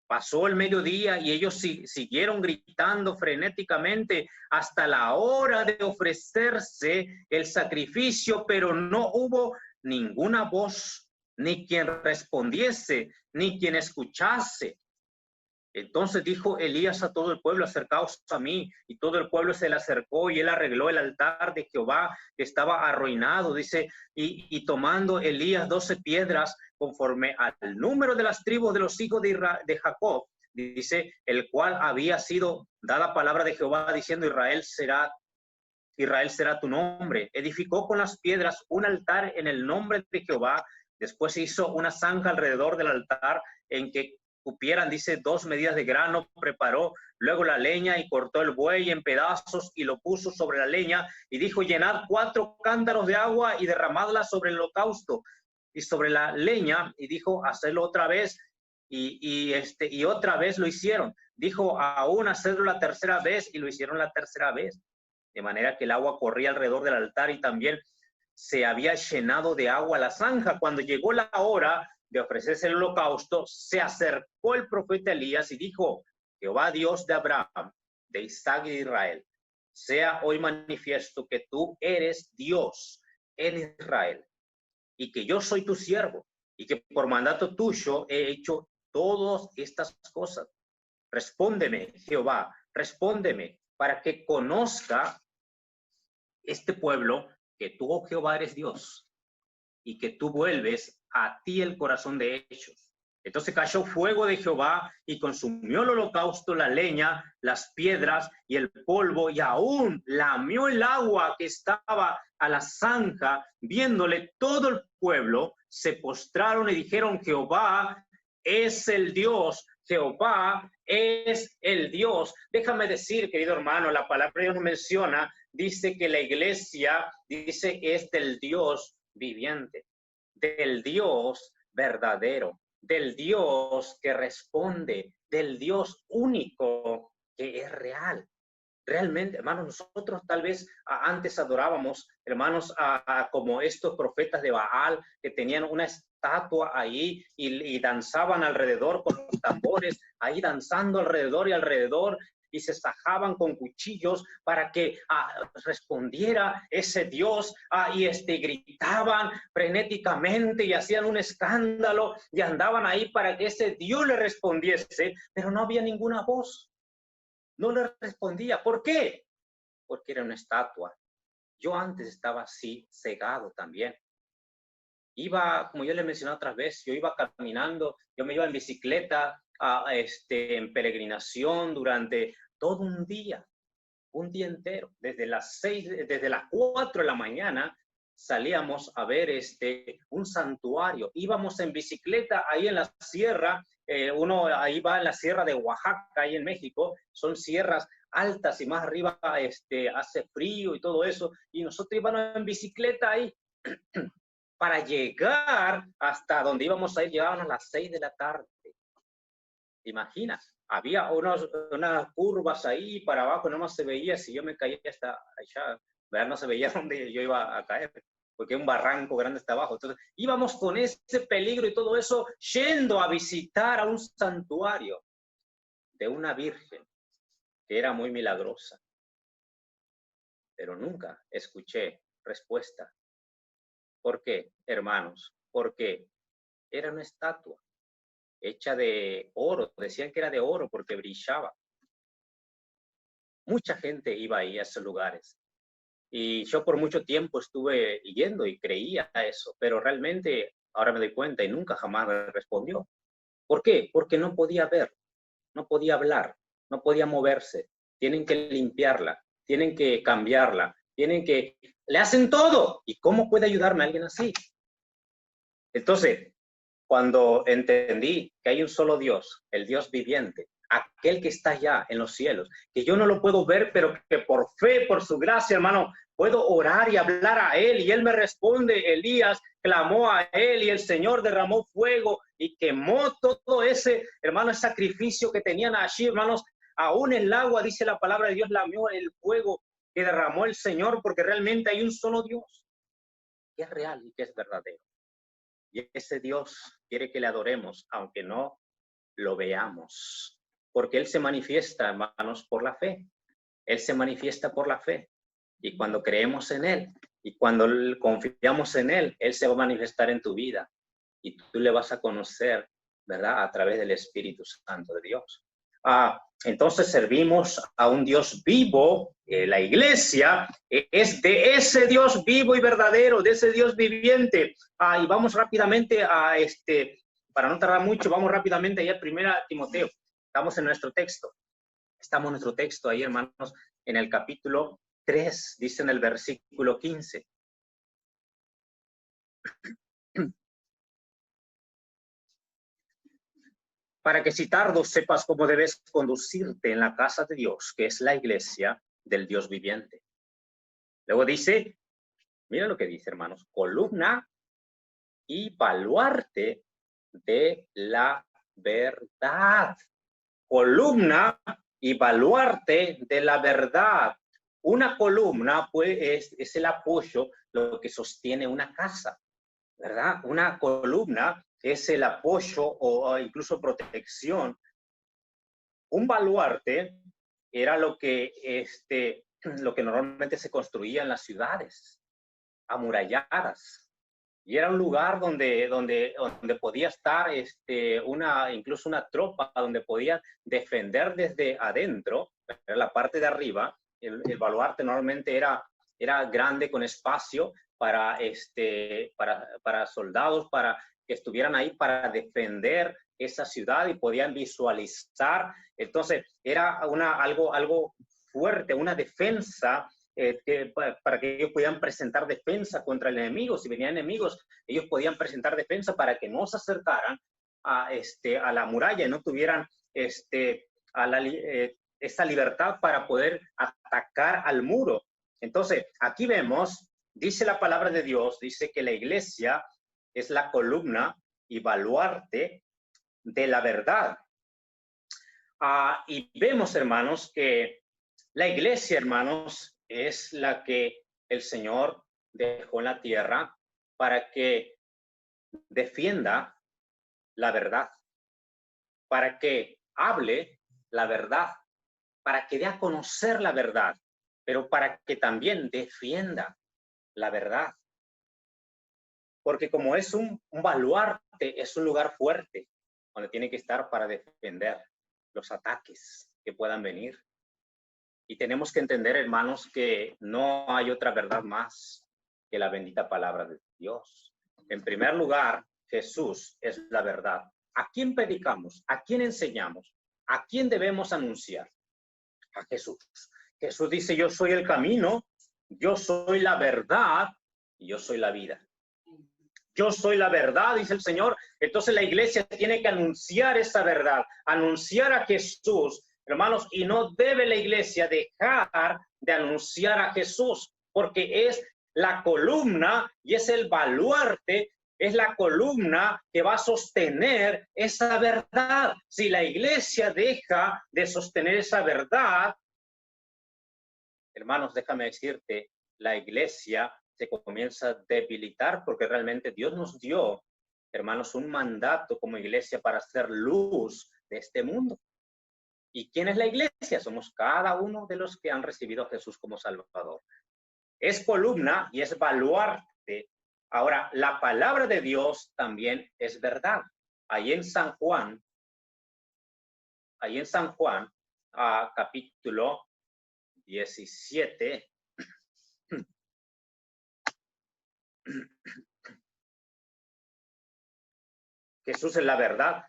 Pasó el mediodía y ellos siguieron gritando frenéticamente hasta la hora de ofrecerse el sacrificio, pero no hubo ninguna voz, ni quien respondiese, ni quien escuchase. Entonces dijo Elías a todo el pueblo, acercaos a mí, y todo el pueblo se le acercó, y él arregló el altar de Jehová, que estaba arruinado, dice, y tomando Elías 12 piedras, conforme al número de las tribus de los hijos de Jacob, dice, el cual había sido dada palabra de Jehová, diciendo, Israel será tu nombre. Edificó con las piedras un altar en el nombre de Jehová. Después hizo una zanja alrededor del altar en que cupieran, dice, 2 medidas de grano, preparó luego la leña y cortó el buey en pedazos y lo puso sobre la leña y dijo, llenad 4 cántaros de agua y derramadla sobre el holocausto y sobre la leña, y dijo, hacedlo otra vez, y otra vez lo hicieron. Dijo, aún hacedlo la tercera vez, y lo hicieron la tercera vez, de manera que el agua corría alrededor del altar y también se había llenado de agua la zanja. Cuando llegó la hora de ofrecerse el holocausto, se acercó el profeta Elías y dijo, Jehová Dios de Abraham, de Isaac y de Israel, sea hoy manifiesto que tú eres Dios en Israel y que yo soy tu siervo y que por mandato tuyo he hecho todas estas cosas. Respóndeme, Jehová, respóndeme, para que conozca este pueblo que tú, oh Jehová, eres Dios y que tú vuelves a ti el corazón de ellos. Entonces cayó fuego de Jehová y consumió el holocausto, la leña, las piedras y el polvo, y aún lamió el agua que estaba a la zanja. Viéndole todo el pueblo, se postraron y dijeron, Jehová es el Dios, Jehová es el Dios. Déjame decir, querido hermano, la palabra de Dios nos menciona, dice que la iglesia, dice, es del Dios viviente, del Dios verdadero, del Dios que responde, del Dios único que es real. Realmente, hermanos, nosotros tal vez antes adorábamos, hermanos, como estos profetas de Baal que tenían una estatua ahí y danzaban alrededor con los tambores, ahí danzando alrededor y alrededor, y se sajaban con cuchillos para que respondiera ese Dios, y gritaban frenéticamente y hacían un escándalo y andaban ahí para que ese Dios le respondiese, pero no había ninguna voz. No le respondía. ¿Por qué? Porque era una estatua. Yo antes estaba así, cegado también. Iba, como yo le mencioné otras veces, yo iba caminando, yo me iba en bicicleta en peregrinación durante todo un día entero. Desde las 4 de la mañana salíamos a ver un santuario. Íbamos en bicicleta ahí en la sierra. Uno ahí va en la sierra de Oaxaca, ahí en México, son sierras altas y más arriba hace frío y todo eso, y nosotros íbamos en bicicleta ahí para llegar hasta donde íbamos a ir, llegábamos a las 6 de la tarde. ¿Te imaginas? Había unas curvas ahí para abajo, no más se veía, si yo me caía hasta allá, ¿verdad? No se veía dónde yo iba a caer, porque un barranco grande está abajo. Entonces íbamos con ese peligro y todo eso, yendo a visitar a un santuario de una virgen que era muy milagrosa. Pero nunca escuché respuesta. ¿Por qué, hermanos? ¿Por qué? era una estatua hecha de oro. Decían que era de oro porque brillaba. Mucha gente iba ahí a esos lugares. Y yo por mucho tiempo estuve yendo y creía eso, pero realmente ahora me doy cuenta y nunca jamás me respondió. ¿Por qué? Porque no podía ver, no podía hablar, no podía moverse. Tienen que limpiarla, tienen que cambiarla, le hacen todo. ¿Y cómo puede ayudarme alguien así? Entonces, cuando entendí que hay un solo Dios, el Dios viviente, aquel que está allá en los cielos, que yo no lo puedo ver, pero que por fe, por su gracia, hermano, puedo orar y hablar a Él, y Él me responde. Elías clamó a Él, y el Señor derramó fuego y quemó todo ese, hermano, ese sacrificio que tenían allí, hermanos. Aún el agua, dice la palabra de Dios, lamió el fuego que derramó el Señor, porque realmente hay un solo Dios, que es real y que es verdadero. Y ese Dios quiere que le adoremos, aunque no lo veamos. Porque Él se manifiesta, hermanos, por la fe. Él se manifiesta por la fe. Y cuando creemos en Él, y cuando confiamos en Él, Él se va a manifestar en tu vida. Y tú le vas a conocer, ¿verdad? A través del Espíritu Santo de Dios. Entonces servimos a un Dios vivo. La iglesia es de ese Dios vivo y verdadero, de ese Dios viviente. Y vamos rápidamente para no tardar mucho, vamos rápidamente allá a 1 Timoteo. Estamos en nuestro texto. Estamos en nuestro texto ahí, hermanos, en el capítulo 3, dice en el versículo 15. Para que si tardo sepas cómo debes conducirte en la casa de Dios, que es la iglesia del Dios viviente. Luego dice, mira lo que dice, hermanos, columna y baluarte de la verdad. Columna y baluarte de la verdad. Una columna pues, es el apoyo, lo que sostiene una casa, ¿verdad? Una columna es el apoyo o incluso protección. Un baluarte era lo que normalmente se construía en las ciudades, amuralladas. Y era un lugar donde podía estar incluso una tropa, donde podía defender desde adentro, era la parte de arriba. El baluarte normalmente era grande, con espacio para soldados, para que estuvieran ahí para defender esa ciudad y podían visualizar. Entonces era algo fuerte, una defensa, para que ellos pudieran presentar defensa contra el enemigo. Si venían enemigos, ellos podían presentar defensa para que no se acercaran a la muralla y no tuvieran esa libertad para poder atacar al muro. Entonces, aquí vemos, dice la palabra de Dios, dice que la iglesia es la columna y baluarte de la verdad. Y vemos, hermanos, que la iglesia, hermanos, es la que el Señor dejó en la tierra para que defienda la verdad, para que hable la verdad, para que dé a conocer la verdad, pero para que también defienda la verdad. Porque como es un baluarte, es un lugar fuerte, donde tiene que estar para defender los ataques que puedan venir. Y tenemos que entender, hermanos, que no hay otra verdad más que la bendita palabra de Dios. En primer lugar, Jesús es la verdad. ¿A quién predicamos? ¿A quién enseñamos? ¿A quién debemos anunciar? A Jesús. Jesús dice, yo soy el camino, yo soy la verdad y yo soy la vida. Yo soy la verdad, dice el Señor. Entonces la iglesia tiene que anunciar esa verdad, anunciar a Jesús, hermanos, y no debe la iglesia dejar de anunciar a Jesús, porque es la columna y es el baluarte, es la columna que va a sostener esa verdad. Si la iglesia deja de sostener esa verdad, hermanos, déjame decirte, la iglesia se comienza a debilitar, porque realmente Dios nos dio, hermanos, un mandato como iglesia para hacer luz de este mundo. ¿Y quién es la iglesia? Somos cada uno de los que han recibido a Jesús como Salvador. Es columna y es baluarte Ahora, la palabra de Dios también es verdad. Ahí en San Juan, capítulo 17, Jesús es la verdad,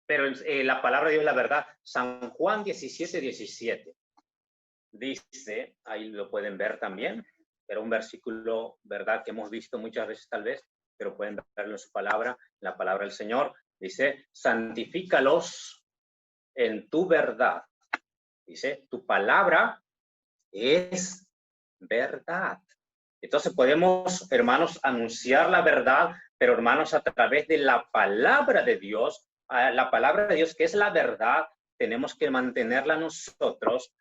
pero la palabra de Dios es la verdad. San Juan 17, 17. Dice, ahí lo pueden ver también, era un versículo, verdad, que hemos visto muchas veces tal vez, pero pueden verlo en su palabra, la palabra del Señor. Dice, santifícalos en tu verdad. Dice, tu palabra es verdad. Entonces podemos, hermanos, anunciar la verdad, pero hermanos, a través de la palabra de Dios, la palabra de Dios que es la verdad, tenemos que mantenerla nosotros,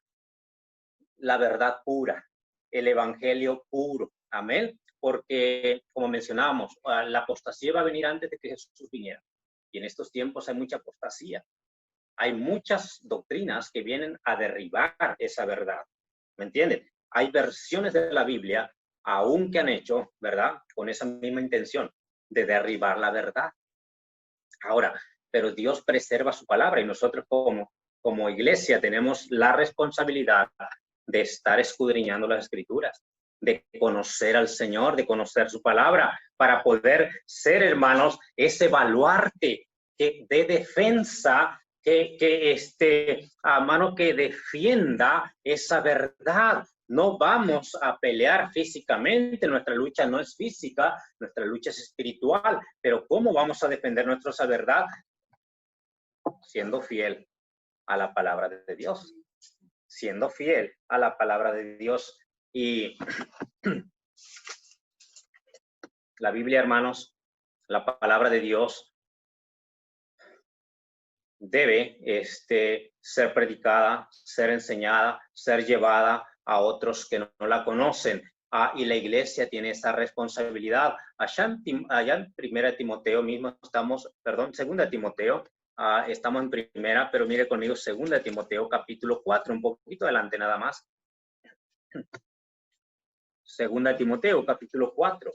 la verdad pura, el evangelio puro. Amén. Porque, como mencionábamos, la apostasía va a venir antes de que Jesús viniera. Y en estos tiempos hay mucha apostasía. Hay muchas doctrinas que vienen a derribar esa verdad. ¿Me entienden? Hay versiones de la Biblia aún que han hecho, ¿verdad? Con esa misma intención de derribar la verdad. Ahora, pero Dios preserva su palabra y nosotros como iglesia tenemos la responsabilidad de estar escudriñando las Escrituras, de conocer al Señor, de conocer su palabra, para poder ser, hermanos, ese baluarte de defensa que defienda esa verdad. No vamos a pelear físicamente, nuestra lucha no es física, nuestra lucha es espiritual, pero ¿cómo vamos a defender nuestra verdad? Siendo fiel a la palabra de Dios, siendo fiel a la palabra de Dios. Y la Biblia, hermanos, la palabra de Dios debe ser predicada, ser enseñada, ser llevada a otros que no la conocen. Y la iglesia tiene esa responsabilidad. Allá en 1 Timoteo mismo estamos, perdón, 2 Timoteo, estamos en primera, pero mire conmigo 2 Timoteo capítulo 4, un poquito adelante nada más. 2 Timoteo capítulo 4.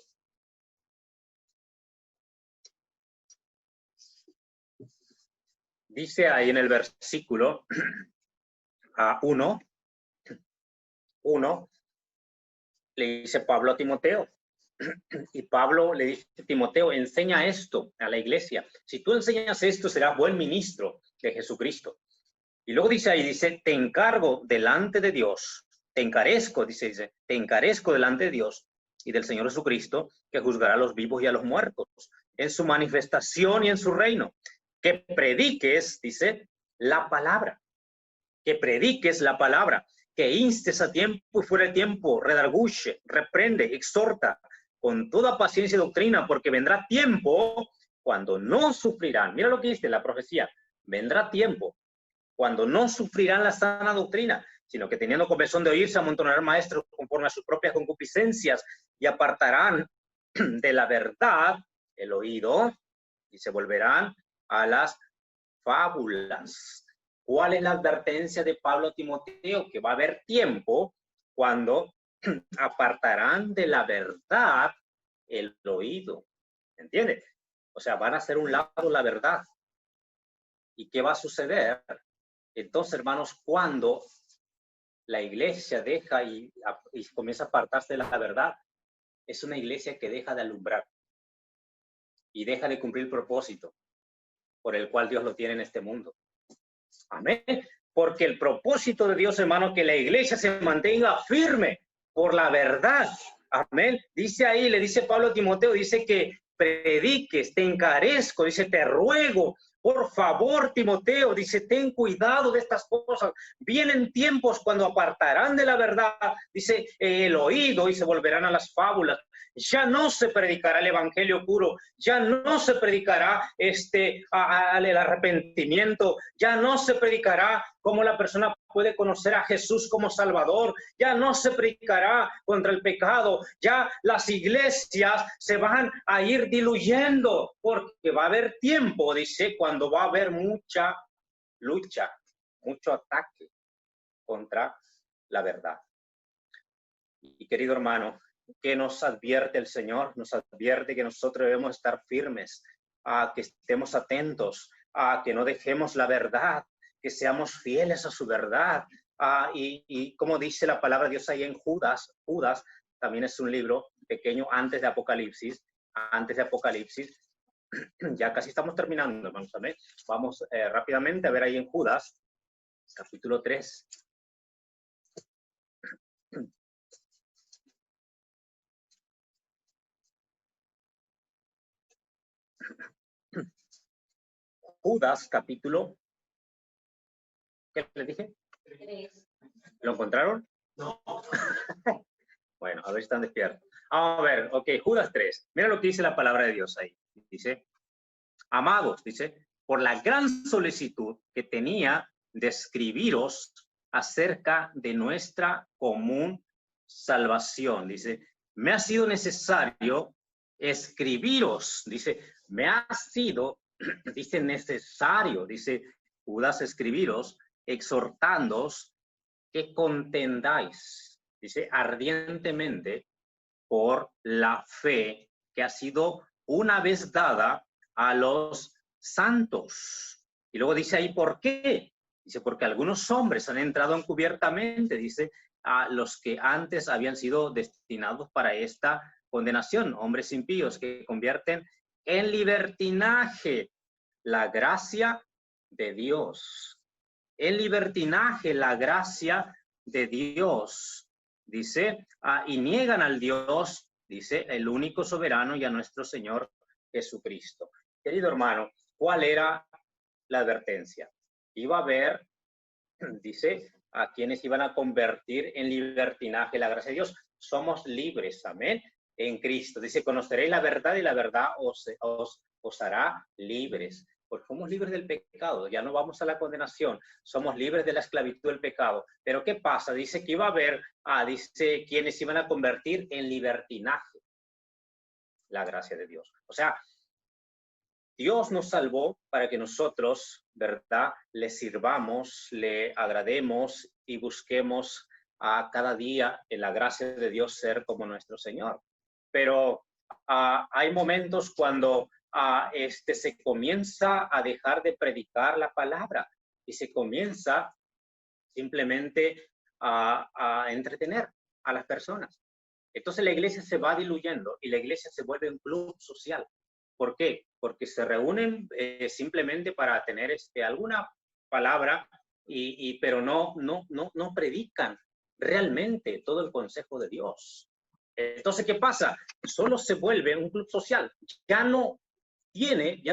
Dice ahí en el versículo 1, le dice Pablo a Timoteo, y Pablo le dice a Timoteo, enseña esto a la iglesia. Si tú enseñas esto, serás buen ministro de Jesucristo. Y luego dice ahí, dice, te encargo delante de Dios, te encarezco delante de Dios y del Señor Jesucristo, que juzgará a los vivos y a los muertos en su manifestación y en su reino. Que prediques, dice, la palabra. Que prediques la palabra. Que instes a tiempo y fuera de tiempo, redarguye, reprende, exhorta, con toda paciencia y doctrina, porque vendrá tiempo cuando no sufrirán. Mira lo que dice la profecía. Vendrá tiempo cuando no sufrirán la sana doctrina, sino que teniendo comezón de oír, se amontonarán maestros conforme a sus propias concupiscencias y apartarán de la verdad el oído y se volverán a las fábulas. ¿Cuál es la advertencia de Pablo a Timoteo? Que va a haber tiempo cuando apartarán de la verdad el oído. ¿Entiendes? O sea, van a hacer un lado la verdad. ¿Y qué va a suceder? Entonces, hermanos, cuando la iglesia deja y comienza a apartarse de la verdad, es una iglesia que deja de alumbrar y deja de cumplir el propósito por el cual Dios lo tiene en este mundo. Amén. Porque el propósito de Dios, hermano, que la iglesia se mantenga firme por la verdad. Amén. Dice ahí, le dice Pablo a Timoteo, dice que prediques, te encarezco, dice, te ruego, por favor, Timoteo, dice, ten cuidado de estas cosas. Vienen tiempos cuando apartarán de la verdad, dice, el oído y se volverán a las fábulas. Ya no se predicará el evangelio puro, ya no se predicará el arrepentimiento, ya no se predicará cómo la persona puede conocer a Jesús como Salvador, ya no se predicará contra el pecado, ya las iglesias se van a ir diluyendo, porque va a haber tiempo, dice, cuando va a haber mucha lucha, mucho ataque contra la verdad. Y querido hermano, que nos advierte el Señor, nos advierte que nosotros debemos estar firmes, que estemos atentos, que no dejemos la verdad, que seamos fieles a su verdad. Y como dice la palabra de Dios ahí en Judas, Judas también es un libro pequeño antes de Apocalipsis, ya casi estamos terminando, hermanos, amén. Vamos rápidamente a ver ahí en Judas, capítulo 3. Judas, capítulo, ¿qué les dije? 3. ¿Lo encontraron? No. Bueno, a ver si están despiertos. Vamos a ver, ok, Judas 3. Mira lo que dice la palabra de Dios ahí. Dice, amados, dice, por la gran solicitud que tenía de escribiros acerca de nuestra común salvación. Dice, me ha sido necesario escribiros. Dice, me ha sido, dice, necesario, dice Judas, escribiros, exhortándoos que contendáis, dice, ardientemente por la fe que ha sido una vez dada a los santos. Y luego dice ahí, ¿por qué? Dice, porque algunos hombres han entrado encubiertamente, dice, a los que antes habían sido destinados para esta condenación, hombres impíos que convierten en libertinaje la gracia de Dios. En libertinaje la gracia de Dios, dice, y niegan al Dios, dice, el único soberano y a nuestro Señor Jesucristo. Querido hermano, ¿cuál era la advertencia? Iba a haber, dice, a quienes iban a convertir en libertinaje la gracia de Dios. Somos libres, amén, en Cristo. Dice, conoceréis la verdad y la verdad os hará libres. Porque somos libres del pecado, ya no vamos a la condenación, somos libres de la esclavitud del pecado. Pero ¿qué pasa? Dice que iba a haber, dice, quienes iban a convertir en libertinaje la gracia de Dios. O sea, Dios nos salvó para que nosotros, ¿verdad?, le sirvamos, le agrademos y busquemos a cada día en la gracia de Dios ser como nuestro Señor. Pero hay momentos cuando se comienza a dejar de predicar la palabra y se comienza simplemente a entretener a las personas. Entonces la iglesia se va diluyendo y la iglesia se vuelve un club social. ¿Por qué? Porque se reúnen simplemente para tener alguna palabra, pero no predican realmente todo el consejo de Dios. Entonces, ¿qué pasa? Solo se vuelve un club social. Ya no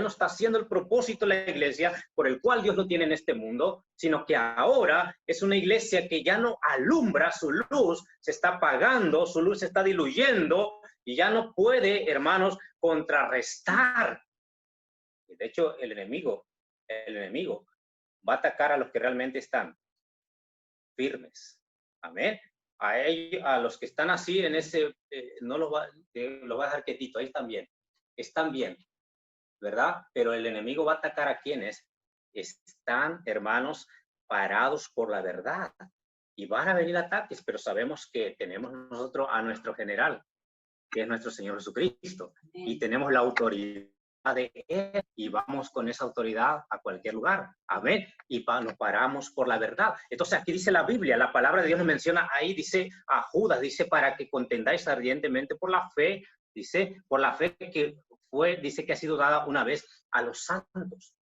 está haciendo el propósito de la iglesia por el cual Dios lo tiene en este mundo, sino que ahora es una iglesia que ya no alumbra, su luz se está apagando, su luz se está diluyendo y ya no puede, hermanos, contrarrestar. De hecho, el enemigo va a atacar a los que realmente están firmes. Amén. A los que están así en ese, no los va a dejar quietito, ahí están bien, ¿verdad? Pero el enemigo va a atacar a quienes están, hermanos, parados por la verdad. Y van a venir ataques, pero sabemos que tenemos nosotros a nuestro general, que es nuestro Señor Jesucristo. Y tenemos la autoridad de Él y vamos con esa autoridad a cualquier lugar. Amén. Y nos paramos por la verdad. Entonces aquí dice la Biblia, la palabra de Dios nos menciona ahí, dice a Judas, dice, para que contendáis ardientemente por la fe, dice, por la fe que dice que ha sido dada una vez a los santos.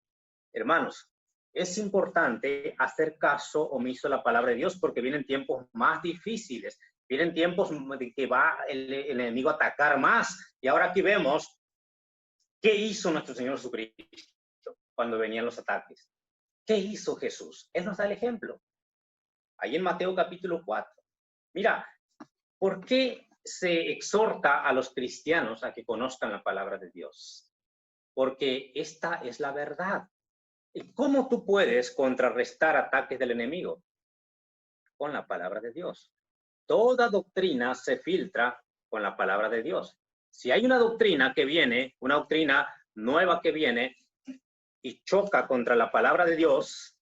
Hermanos, es importante hacer caso omiso a la palabra de Dios porque vienen tiempos más difíciles, vienen tiempos de que va el enemigo a atacar más. Y ahora aquí vemos qué hizo nuestro Señor Jesucristo cuando venían los ataques. ¿Qué hizo Jesús? Él nos da el ejemplo. Ahí en Mateo capítulo 4. Mira, ¿por qué se exhorta a los cristianos a que conozcan la palabra de Dios? Porque esta es la verdad. ¿Y cómo tú puedes contrarrestar ataques del enemigo? Con la palabra de Dios. Toda doctrina se filtra con la palabra de Dios. Si hay una doctrina que viene, una doctrina nueva que viene y choca contra la palabra de Dios,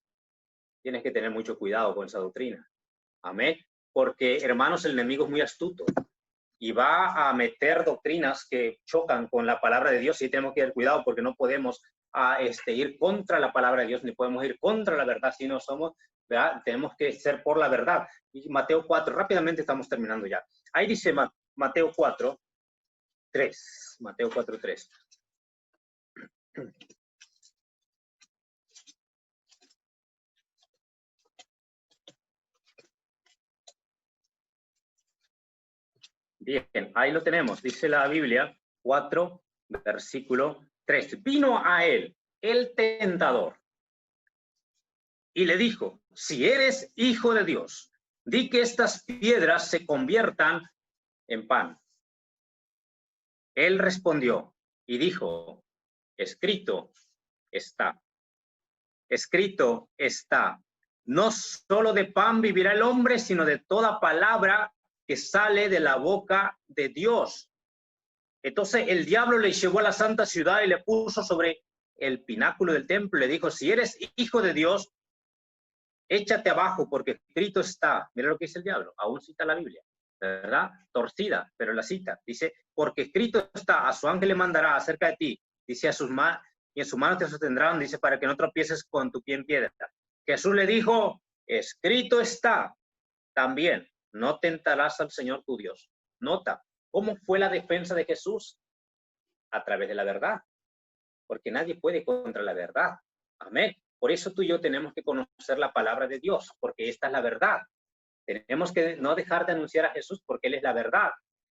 tienes que tener mucho cuidado con esa doctrina. Amén. Porque, hermanos, el enemigo es muy astuto. y va a meter doctrinas que chocan con la palabra de Dios, y tenemos que tener cuidado porque no podemos ir contra la palabra de Dios, ni podemos ir contra la verdad si no somos, ¿verdad? Tenemos que ser por la verdad. Y Mateo 4, rápidamente estamos terminando ya. Ahí dice Mateo 4, 3. Mateo 4, 3. Bien, ahí lo tenemos. Dice la Biblia 4, versículo 3. Vino a él el tentador y le dijo, si eres hijo de Dios, di que estas piedras se conviertan en pan. Él respondió y dijo, escrito está, no solo de pan vivirá el hombre, sino de toda palabra que sale de la boca de Dios. Entonces el diablo le llevó a la santa ciudad y le puso sobre el pináculo del templo. Le dijo, si eres hijo de Dios, échate abajo, porque escrito está. Mira lo que dice el diablo, aún cita la Biblia, ¿verdad? Torcida, pero la cita. Dice, porque escrito está, a su ángel le mandará acerca de ti. Dice, y en su mano te sostendrán, dice, para que no tropieces con tu pie en piedra. Jesús le dijo, escrito está también, no tentarás al Señor tu Dios. Nota, ¿cómo fue la defensa de Jesús? A través de la verdad, porque nadie puede contra la verdad. Amén. Por eso tú y yo tenemos que conocer la palabra de Dios, porque esta es la verdad. Tenemos que no dejar de anunciar a Jesús porque Él es la verdad.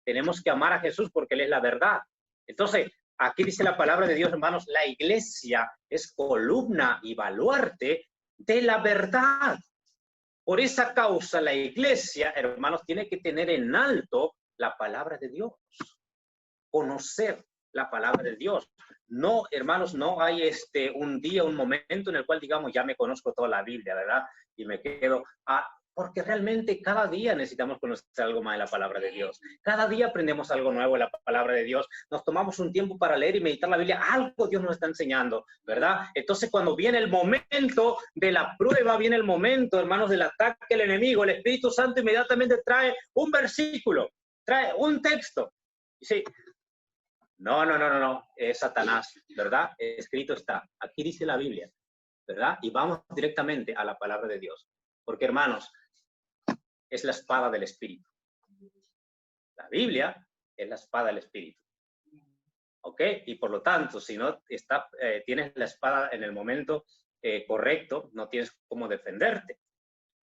Tenemos que amar a Jesús porque Él es la verdad. Entonces, aquí dice la palabra de Dios, hermanos, la iglesia es columna y baluarte de la verdad. Por esa causa, la iglesia, hermanos, tiene que tener en alto la palabra de Dios. Conocer la palabra de Dios. No, hermanos, no hay un día, un momento en el cual digamos, ya me conozco toda la Biblia, ¿verdad? Y me quedo, porque realmente cada día necesitamos conocer algo más de la palabra de Dios. Cada día aprendemos algo nuevo de la palabra de Dios. Nos tomamos un tiempo para leer y meditar la Biblia. Algo Dios nos está enseñando, ¿verdad? Entonces, cuando viene el momento de la prueba, viene el momento, hermanos, del ataque del enemigo, el Espíritu Santo inmediatamente trae un versículo, trae un texto. Y sí, no, es Satanás, ¿verdad? Escrito está. Aquí dice la Biblia, ¿verdad? Y vamos directamente a la palabra de Dios. Porque, hermanos, es la espada del Espíritu. La Biblia es la espada del Espíritu. ¿Ok? Y por lo tanto, si no tienes la espada en el momento correcto, no tienes cómo defenderte.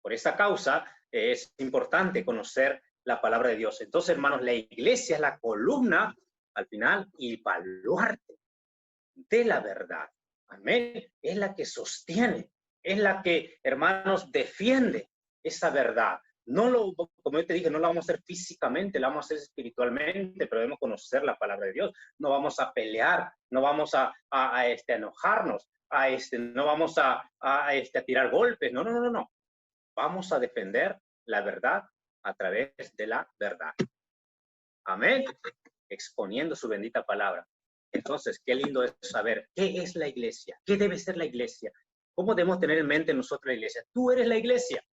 Por esa causa es importante conocer la palabra de Dios. Entonces, hermanos, la iglesia es la columna al final y baluarte de la verdad. Amén. Es la que sostiene, es la que, hermanos, defiende esa verdad. Como yo te dije, no la vamos a hacer físicamente, la vamos a hacer espiritualmente, pero debemos conocer la palabra de Dios. No vamos a pelear, no vamos a enojarnos, no vamos a tirar golpes. No. Vamos a defender la verdad a través de la verdad. Amén. Exponiendo su bendita palabra. Entonces, qué lindo es saber qué es la iglesia, qué debe ser la iglesia, cómo debemos tener en mente nosotros la iglesia. Tú eres la iglesia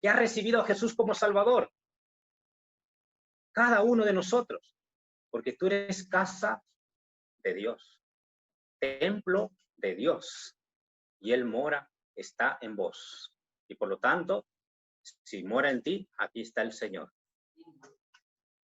que ha recibido a Jesús como Salvador. Cada uno de nosotros, porque tú eres casa de Dios, templo de Dios, y Él está en vos. Y por lo tanto, si mora en ti, aquí está el Señor.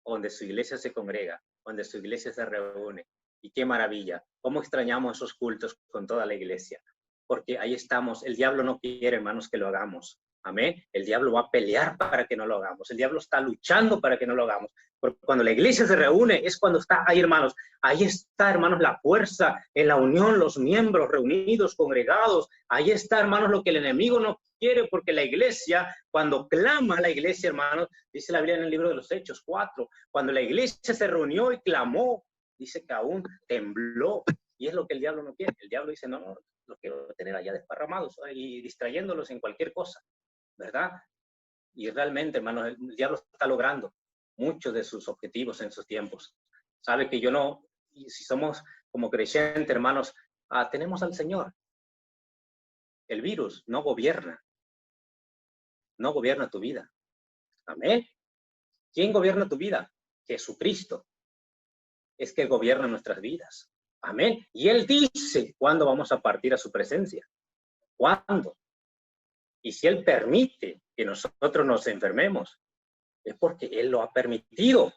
Donde su iglesia se congrega, donde su iglesia se reúne. Y qué maravilla, cómo extrañamos esos cultos con toda la iglesia, porque ahí estamos. El diablo no quiere, hermanos, que lo hagamos. Amén. El diablo va a pelear para que no lo hagamos. El diablo está luchando para que no lo hagamos. Porque cuando la iglesia se reúne es cuando está ahí, hermanos. Ahí está, hermanos, la fuerza, en la unión, los miembros reunidos, congregados. Ahí está, hermanos, lo que el enemigo no quiere, porque la iglesia, cuando clama la iglesia, hermanos, dice la Biblia en el libro de los Hechos 4, cuando la iglesia se reunió y clamó, dice que aún tembló. Y es lo que el diablo no quiere. El diablo dice, no, los quiero tener allá desparramados y distrayéndolos en cualquier cosa, ¿verdad? Y realmente, hermanos, el diablo está logrando muchos de sus objetivos en sus tiempos. Sabe que si somos como creyentes, hermanos, tenemos al Señor. El virus no gobierna tu vida. Amén. ¿Quién gobierna tu vida? Jesucristo es que gobierna nuestras vidas. Amén. Y Él dice cuándo vamos a partir a su presencia. ¿Cuándo? Y si Él permite que nosotros nos enfermemos, es porque Él lo ha permitido.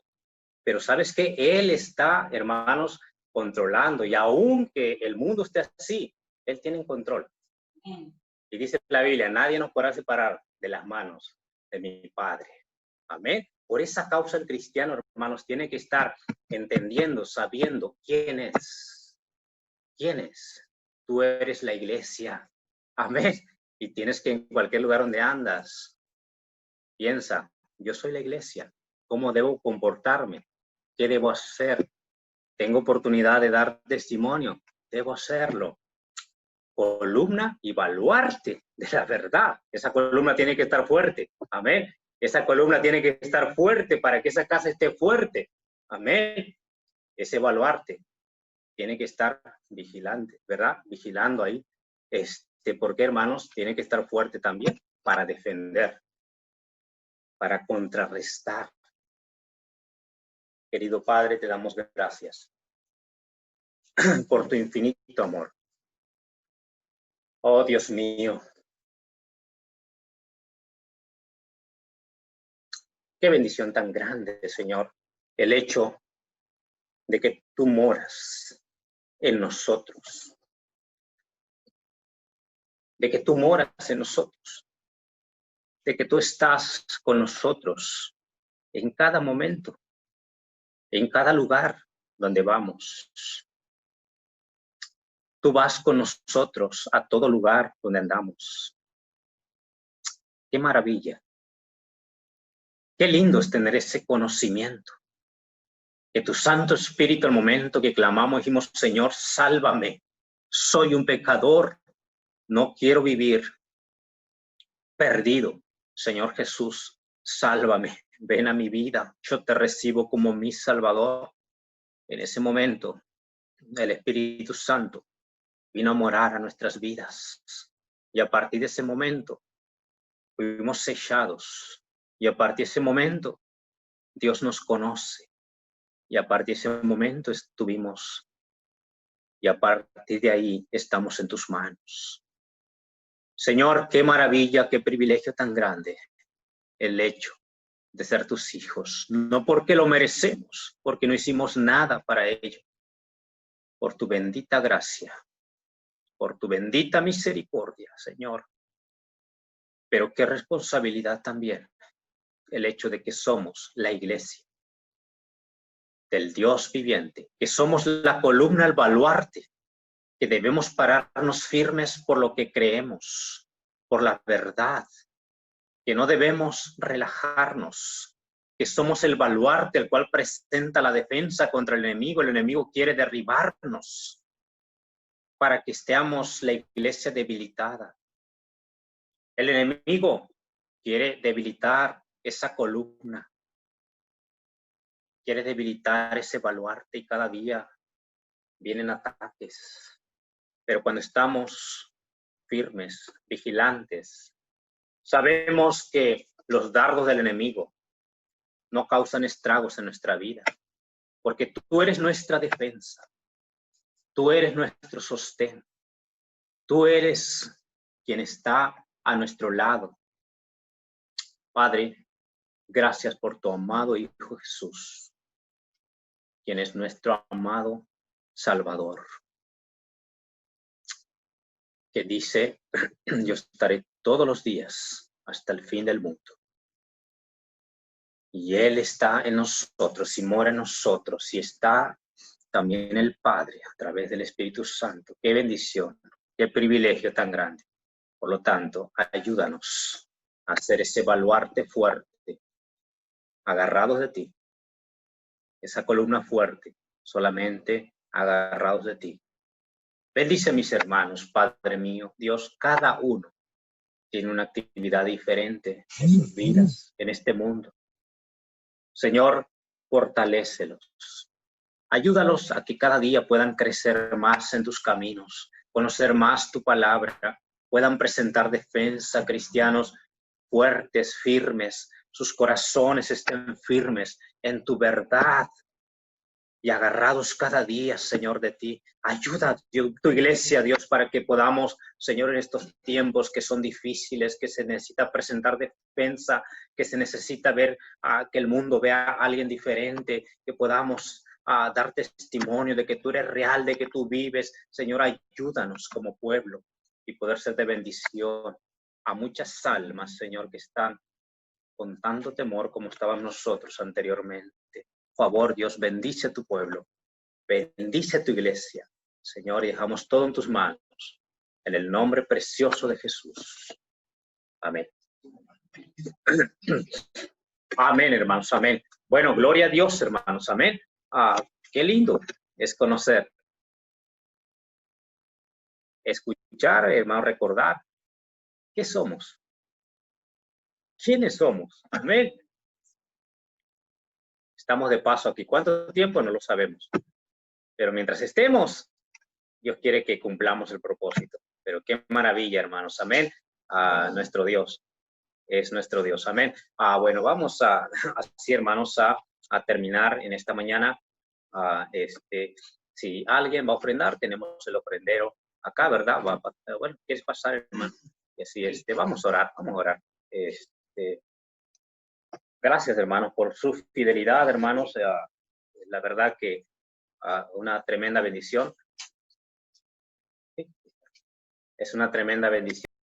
Pero ¿sabes qué? Él está, hermanos, controlando. Y aunque el mundo esté así, Él tiene control. Y dice la Biblia, nadie nos podrá separar de las manos de mi Padre. Amén. Por esa causa el cristiano, hermanos, tiene que estar entendiendo, sabiendo quién es. ¿Quién es? Tú eres la iglesia. Amén. Y tienes que en cualquier lugar donde andas, piensa, yo soy la iglesia. ¿Cómo debo comportarme? ¿Qué debo hacer? Tengo oportunidad de dar testimonio. Debo hacerlo. Columna y baluarte de la verdad. Esa columna tiene que estar fuerte. Amén. Esa columna tiene que estar fuerte para que esa casa esté fuerte. Amén. Ese baluarte tiene que estar vigilante, ¿verdad? Vigilando ahí. Porque, hermanos, tiene que estar fuerte también para defender, para contrarrestar. Querido Padre, te damos gracias por tu infinito amor. Oh, Dios mío. Qué bendición tan grande, Señor, el hecho de que tú moras en nosotros. De que tú moras en nosotros. De que tú estás con nosotros en cada momento, en cada lugar donde vamos. Tú vas con nosotros a todo lugar donde andamos. ¡Qué maravilla! Qué lindo es tener ese conocimiento. Que tu Santo Espíritu, al momento que clamamos, dijimos, Señor, sálvame. Soy un pecador. No quiero vivir perdido. Señor Jesús, sálvame. Ven a mi vida. Yo te recibo como mi Salvador. En ese momento, el Espíritu Santo vino a morar a nuestras vidas. Y a partir de ese momento, fuimos sellados. Y a partir de ese momento, Dios nos conoce. Y a partir de ese momento estuvimos. Y a partir de ahí estamos en tus manos. Señor, qué maravilla, qué privilegio tan grande el hecho de ser tus hijos. No porque lo merecemos, porque no hicimos nada para ello. Por tu bendita gracia, por tu bendita misericordia, Señor. Pero qué responsabilidad también el hecho de que somos la iglesia del Dios viviente, que somos la columna, el baluarte, que debemos pararnos firmes por lo que creemos, por la verdad, que no debemos relajarnos, que somos el baluarte el cual presenta la defensa contra el enemigo quiere derribarnos para que estemos la iglesia debilitada. El enemigo quiere debilitar esa columna, quiere debilitar ese baluarte y cada día vienen ataques. Pero cuando estamos firmes, vigilantes, sabemos que los dardos del enemigo no causan estragos en nuestra vida, porque tú eres nuestra defensa, tú eres nuestro sostén, tú eres quien está a nuestro lado. Padre, gracias por tu amado Hijo Jesús, quien es nuestro amado Salvador, que dice, yo estaré todos los días hasta el fin del mundo. Y Él está en nosotros y mora en nosotros y está también el Padre a través del Espíritu Santo. Qué bendición, qué privilegio tan grande. Por lo tanto, ayúdanos a hacer ese baluarte fuerte, agarrados de ti. Esa columna fuerte, solamente agarrados de ti. Bendice a mis hermanos, Padre mío, Dios, cada uno tiene una actividad diferente en sus vidas, en este mundo. Señor, fortalécelos. Ayúdalos a que cada día puedan crecer más en tus caminos, conocer más tu palabra, puedan presentar defensa, cristianos fuertes, firmes, sus corazones estén firmes en tu verdad y agarrados cada día, Señor, de ti. Ayuda a tu iglesia, Dios, para que podamos, Señor, en estos tiempos que son difíciles, que se necesita presentar defensa, que se necesita ver que el mundo vea a alguien diferente, que podamos dar testimonio de que tú eres real, de que tú vives. Señor, ayúdanos como pueblo y poder ser de bendición a muchas almas, Señor, que están con tanto temor como estábamos nosotros anteriormente. Por favor, Dios, bendice a tu pueblo, bendice a tu iglesia, Señor, y dejamos todo en tus manos, en el nombre precioso de Jesús. Amén. Amén, hermanos, amén. Bueno, gloria a Dios, hermanos, amén. Qué lindo es conocer, escuchar, hermanos, recordar qué somos, quiénes somos. Amén. Estamos de paso aquí. ¿Cuánto tiempo? No lo sabemos. Pero mientras estemos, Dios quiere que cumplamos el propósito. Pero qué maravilla, hermanos. Amén. Nuestro Dios es nuestro Dios. Amén. Bueno, vamos así, hermanos, a terminar en esta mañana. Si alguien va a ofrendar, tenemos el ofrendero acá, ¿verdad? Bueno, ¿quieres pasar, hermano? Y así, vamos a orar, vamos a orar. Gracias, hermanos, por su fidelidad, hermanos. La verdad que una tremenda bendición. Es una tremenda bendición.